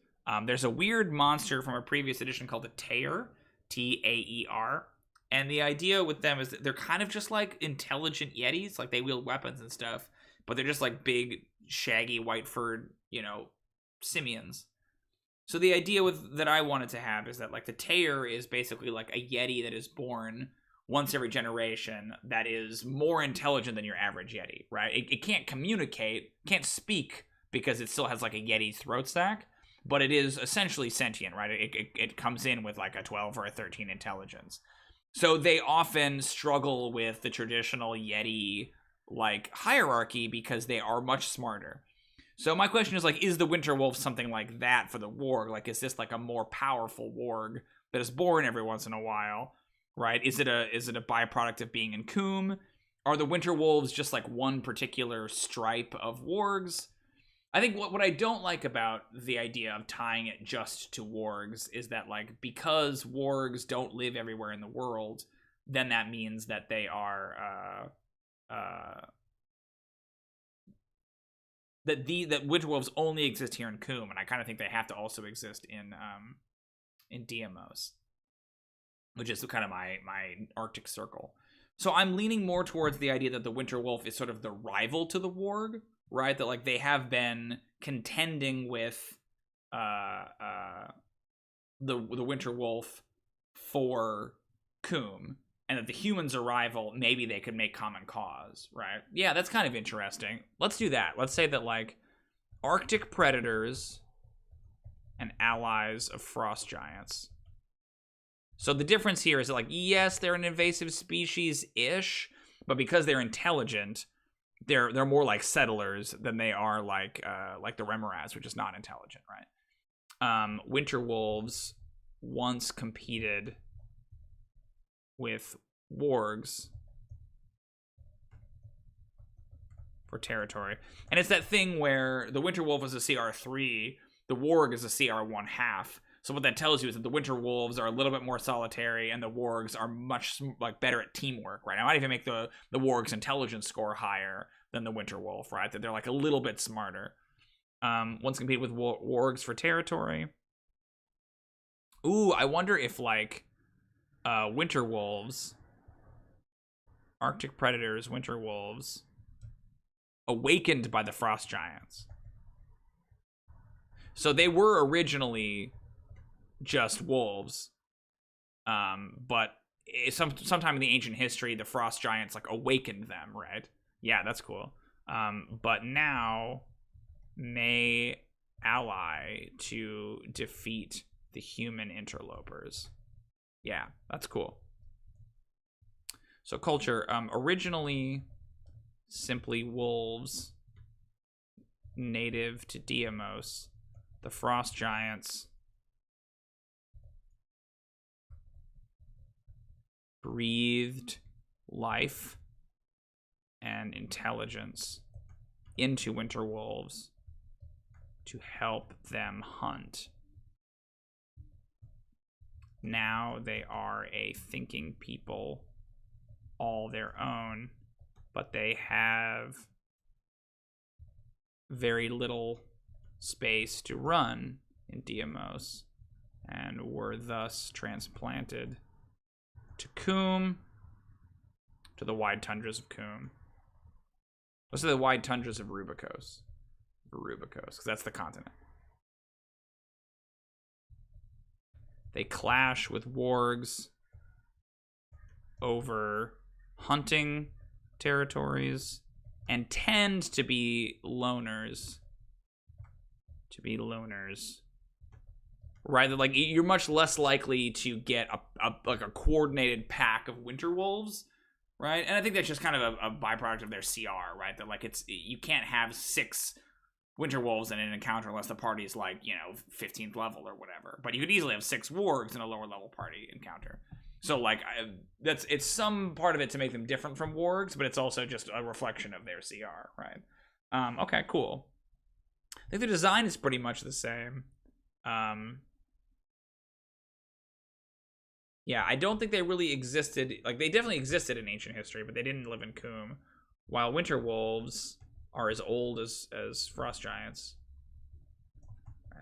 there's a weird monster from a previous edition called the Taer, Taer. And the idea with them is that they're kind of just like intelligent Yetis. Like, they wield weapons and stuff, but they're just like big, shaggy, white-furred, simians. So the idea that I wanted to have is that, like, the Taer is basically like a Yeti that is born once every generation that is more intelligent than your average Yeti, right? It can't communicate, can't speak because it still has like a Yeti throat stack, but it is essentially sentient, right? It comes in with like a 12 or a 13 intelligence. So they often struggle with the traditional Yeti like hierarchy because they are much smarter. So my question is like, is the Winter Wolf something like that for the warg? Like, is this like a more powerful warg that is born every once in a while, right? Is it a byproduct of being in Khûm? Are the Winter Wolves just like one particular stripe of wargs? I think what I don't like about the idea of tying it just to wargs is that, like, because wargs don't live everywhere in the world, then that means that they are that Winter Wolves only exist here in Khûm, and I kind of think they have to also exist in Deimos, which is kind of my Arctic Circle. So I'm leaning more towards the idea that the Winter Wolf is sort of the rival to the warg, right? That like they have been contending with the Winter Wolf for Khûm, and that the humans are rival. Maybe they could make common cause, right? Yeah, that's kind of interesting. Let's do that. Let's say that like Arctic predators and allies of frost giants. So the difference here is that, like, yes, they're an invasive species-ish, but because they're intelligent, they're more like settlers than they are like the Remoraz, which is not intelligent, right? Winter wolves once competed with wargs for territory, and it's that thing where the Winter Wolf is a CR3, the warg is a CR1/2. So what that tells you is that the Winter Wolves are a little bit more solitary, and the wargs are much like better at teamwork, right? I might even make the warg's intelligence score higher than the Winter Wolf, right? That they're like a little bit smarter. Once compete with wargs for territory. Ooh, I wonder if like Winter Wolves, Arctic predators, Winter Wolves, awakened by the frost giants. So they were originally just wolves, but sometime in the ancient history, the frost giants like awakened them, right? Yeah, that's cool. But now may ally to defeat the human interlopers. Yeah, that's cool. So culture, originally simply wolves, native to Deimos. The frost giants breathed life and intelligence into winter wolves to help them hunt. Now they are a thinking people, all their own, but they have very little space to run in Deimos and were thus transplanted to Khûm, to the wide tundras of Khûm. Let's say the wide tundras of Rubicos, because that's the continent. They clash with wargs over hunting territories and tend to be loners. Right, like you're much less likely to get a coordinated pack of winter wolves, right? And I think that's just kind of a byproduct of their CR, right? That like you can't have 6 winter wolves in an encounter unless the party's like 15th level or whatever. But you could easily have 6 wargs in a lower level party encounter. So like it's some part of it to make them different from wargs, but it's also just a reflection of their CR, right? Okay, cool. I think the design is pretty much the same. Yeah, I don't think they really existed. Like, they definitely existed in ancient history, but they didn't live in Khûm. While winter wolves are as old as frost giants.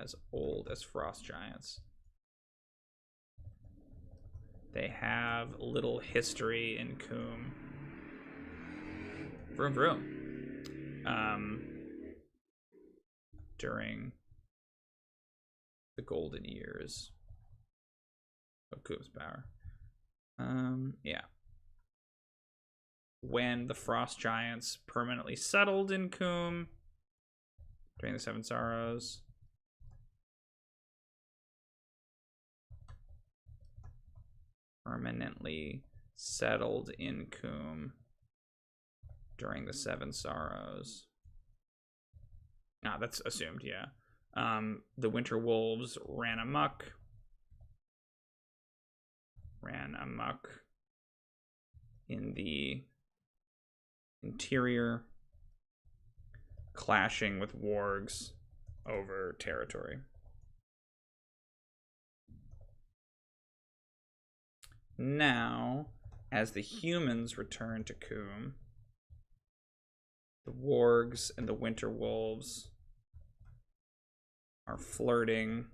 As old as frost giants. They have little history in Khûm. Vroom vroom. During the golden years of Khûm's power. Yeah. when the frost giants permanently settled in Khûm during the Seven Sorrows. Permanently settled in Khûm during the Seven Sorrows. Ah, that's assumed, yeah. The Winter Wolves ran amok. In the interior, clashing with wargs over territory. Now, as the humans return to Khûm, the wargs and the Winter Wolves are flirting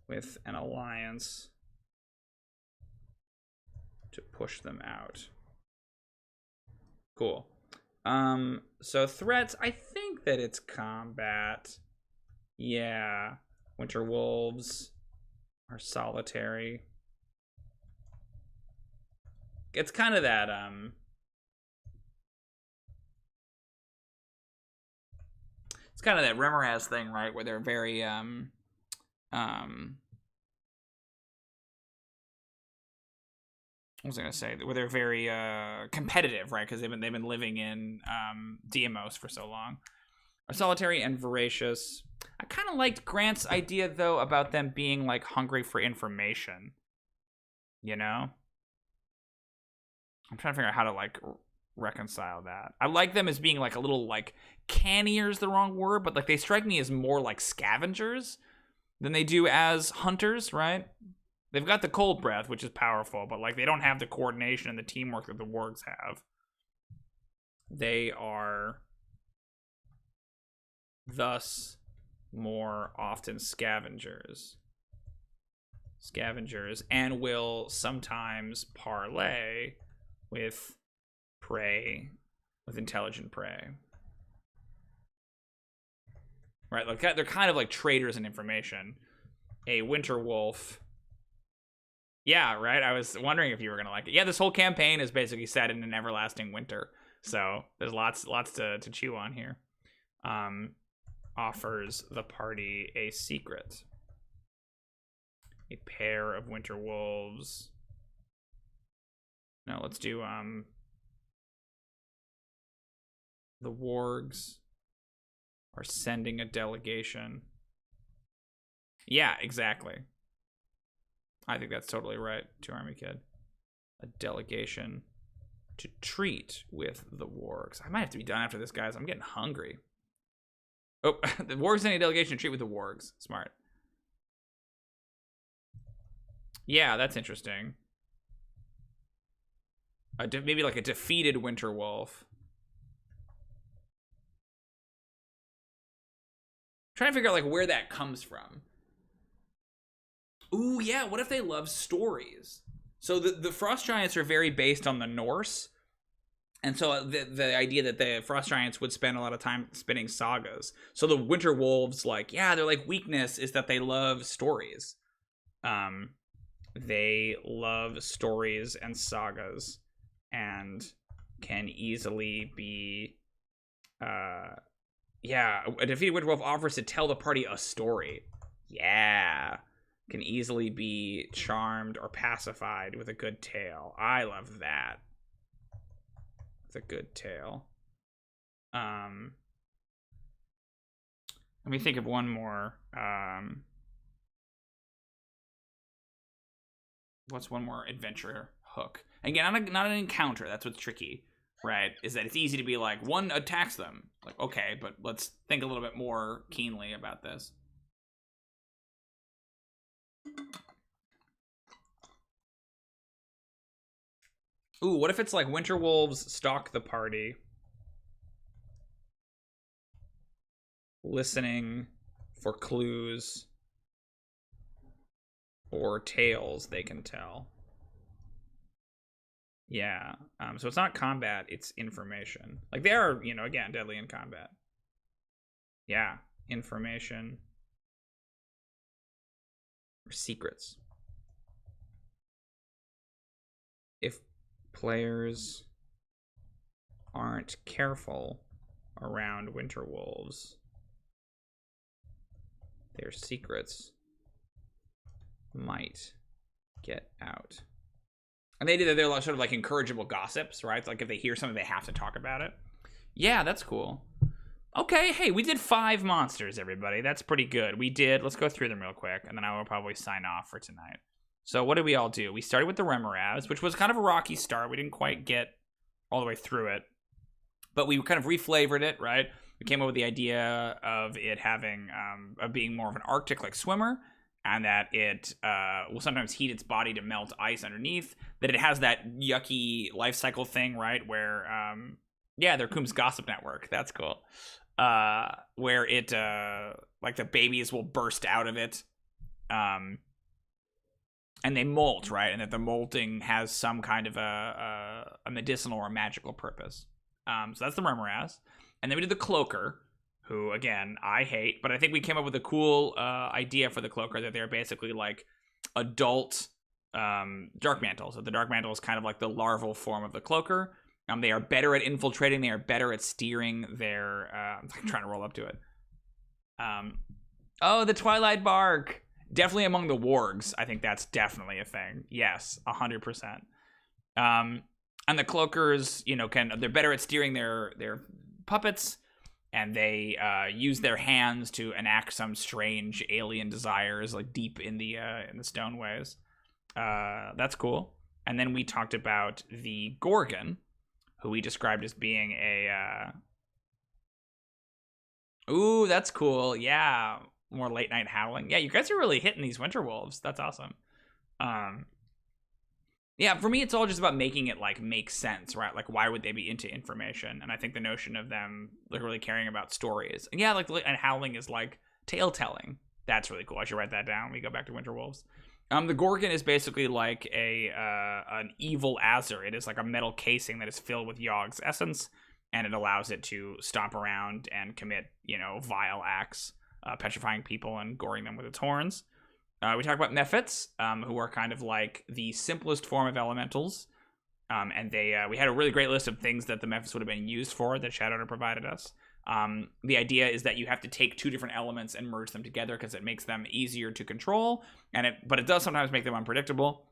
with an alliance to push them out. Cool. So threats, I think that it's combat. Yeah. Winter Wolves are solitary. It's kind of that, it's kind of that Remoraz thing, right? Where they're very, what was I gonna say? Where they're very competitive, right? Because they've been living in DMOs for so long. Are solitary and voracious. I kind of liked Grant's idea though about them being like hungry for information. You know, I'm trying to figure out how to like reconcile that. I like them as being like a little like cannier is the wrong word, but like they strike me as more like scavengers than they do as hunters, right? They've got the cold breath, which is powerful, but like they don't have the coordination and the teamwork that the wargs have. They are thus more often scavengers. And will sometimes parlay with prey, with intelligent prey. Right, like they're kind of like traders in information. A winter wolf. Yeah, right. I was wondering if you were gonna like it. Yeah, this whole campaign is basically set in an everlasting winter, so there's lots to chew on here. Offers the party a secret. A pair of winter wolves. No, let's do the wargs are sending a delegation. Yeah, exactly. I think that's totally right, Two Army Kid. A delegation to treat with the wargs. I might have to be done after this, guys. I'm getting hungry. Oh, the wargs sending a delegation to treat with the wargs. Smart. Yeah, that's interesting. Maybe like a defeated winter wolf. I'm trying to figure out like where that comes from. Ooh, yeah, what if they love stories? So the Frost Giants are very based on the Norse. And so the idea that the Frost Giants would spend a lot of time spinning sagas. So the Winter Wolves, like, yeah, their like weakness is that they love stories. They love stories and sagas and can easily be yeah, a defeated Winter Wolf offers to tell the party a story. Yeah. Can easily be charmed or pacified with a good tale. I love that. With a good tale. Let me think of one more. What's one more adventure hook? Again, not an encounter. That's what's tricky, right? Is that it's easy to be like, one attacks them. Like, okay, but let's think a little bit more keenly about this. Ooh, what if it's like winter wolves stalk the party, listening for clues or tales they can tell? Yeah, so it's not combat, it's information. Like they are, you know, again, deadly in combat. Yeah, information or secrets. If players aren't careful around winter wolves, their secrets might get out. And they do that. They're sort of like encourageable gossips, right? Like if they hear something, they have to talk about it. Yeah, that's cool. Okay, hey, we did 5 monsters, everybody. That's pretty good. We did. Let's go through them real quick, and then I will probably sign off for tonight. So what did we all do? We started with the Remoraz, which was kind of a rocky start. We didn't quite get all the way through it, but we kind of reflavored it, right? We came up with the idea of it having, of being more of an Arctic-like swimmer, and that it will sometimes heat its body to melt ice underneath, that it has that yucky life cycle thing, right, where, yeah, they're Khûm's gossip network. That's cool. Where it, like the babies will burst out of it, and they molt, right, and that the molting has some kind of a medicinal or magical purpose. So that's the Remoraz. And then we did the Cloaker, who, again, I hate, but I think we came up with a cool idea for the Cloaker, that they're basically like adult Dark Mantle. So the Dark Mantle is kind of like the larval form of the Cloaker. They are better at infiltrating. They are better at steering their... I'm trying to roll up to it. Oh, the Twilight Bark. Definitely among the wargs. I think that's definitely a thing. Yes, 100%. And the Cloakers, you know, they're better at steering their puppets, and they use their hands to enact some strange alien desires, like deep in the stoneways. That's cool. And then we talked about the Gorgon, who we described as being a... Ooh, that's cool. Yeah, more late night howling. Yeah, you guys are really hitting these winter wolves. That's awesome. Yeah, for me, it's all just about making it, like, make sense, right? Like, why would they be into information? And I think the notion of them, like, really caring about stories. And yeah, like, and howling is, like, tale-telling. That's really cool. I should write that down when we go back to winter wolves. The Gorgon is basically like an evil Azur. It is like a metal casing that is filled with Yogg's essence, and it allows it to stomp around and commit, you know, vile acts, petrifying people and goring them with its horns. We talked about Mephits, who are kind of like the simplest form of elementals, and we had a really great list of things that the Mephits would have been used for that Shadowrunner provided us. The idea is that you have to take 2 different elements and merge them together because it makes them easier to control, but it does sometimes make them unpredictable.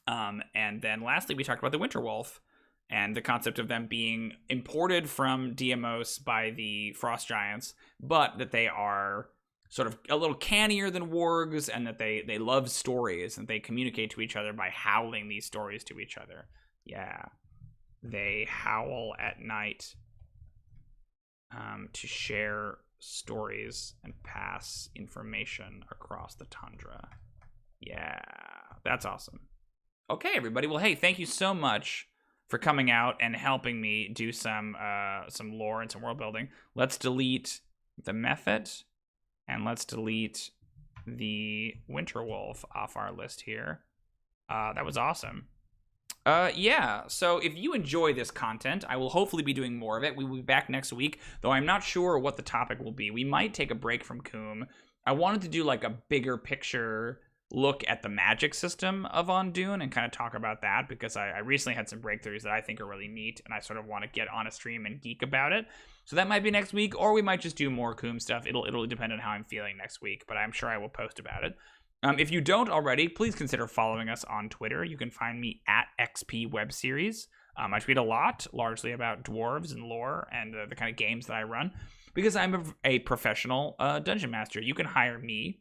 And then lastly, we talked about the Winter Wolf and the concept of them being imported from Deimos by the Frost Giants, but that they are sort of a little cannier than wargs, and that they love stories, and they communicate to each other by howling these stories to each other. Yeah. They howl at night to share stories and pass information across the tundra. Yeah, that's awesome. Okay, everybody. Well, hey, thank you so much for coming out and helping me do some lore and some world building. Let's delete the Mephit, and let's delete the Winter Wolf off our list here. That was awesome. Yeah, so if you enjoy this content, I will hopefully be doing more of it. We will be back next week, though I'm not sure what the topic will be. We might take a break from Khûm. I wanted to do like a bigger picture look at the magic system of Ondune and kind of talk about that, because I recently had some breakthroughs that I think are really neat, and I sort of want to get on a stream and geek about it. So that might be next week, or we might just do more Khûm stuff. It'll depend on how I'm feeling next week, but I'm sure I will post about it. If you don't already, please consider following us on Twitter. You can find me at XP Web Series. I tweet a lot, largely about dwarves and lore and the kind of games that I run, because I'm a professional dungeon master. You can hire me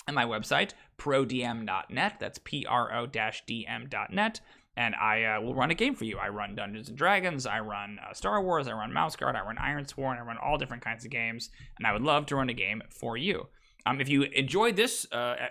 at my website, prodm.net. That's pro-dm.net. And I will run a game for you. I run Dungeons & Dragons, I run Star Wars, I run Mouse Guard, I run Ironsworn, I run all different kinds of games, and I would love to run a game for you. If you enjoyed this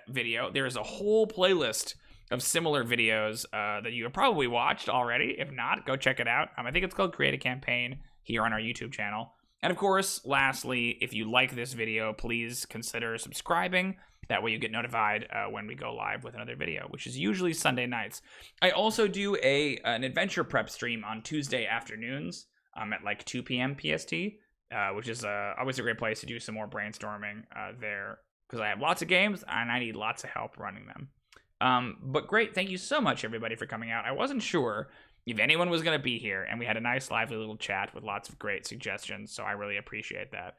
video, there is a whole playlist of similar videos that you have probably watched already. If not, go check it out. I think it's called Create a Campaign here on our YouTube channel. And of course, lastly, if you like this video, please consider subscribing. That way you get notified when we go live with another video, which is usually Sunday nights. I also do an adventure prep stream on Tuesday afternoons at like 2 p.m. PST. Which is always a great place to do some more brainstorming there, because I have lots of games and I need lots of help running them. But great, thank you so much, everybody, for coming out. I wasn't sure if anyone was going to be here, and we had a nice, lively little chat with lots of great suggestions, so I really appreciate that.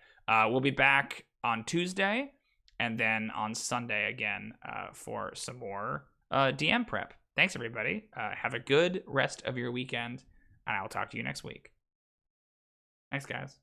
We'll be back on Tuesday, and then on Sunday again for some more DM prep. Thanks, everybody. Have a good rest of your weekend, and I will talk to you next week. Thanks, guys.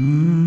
Hmm.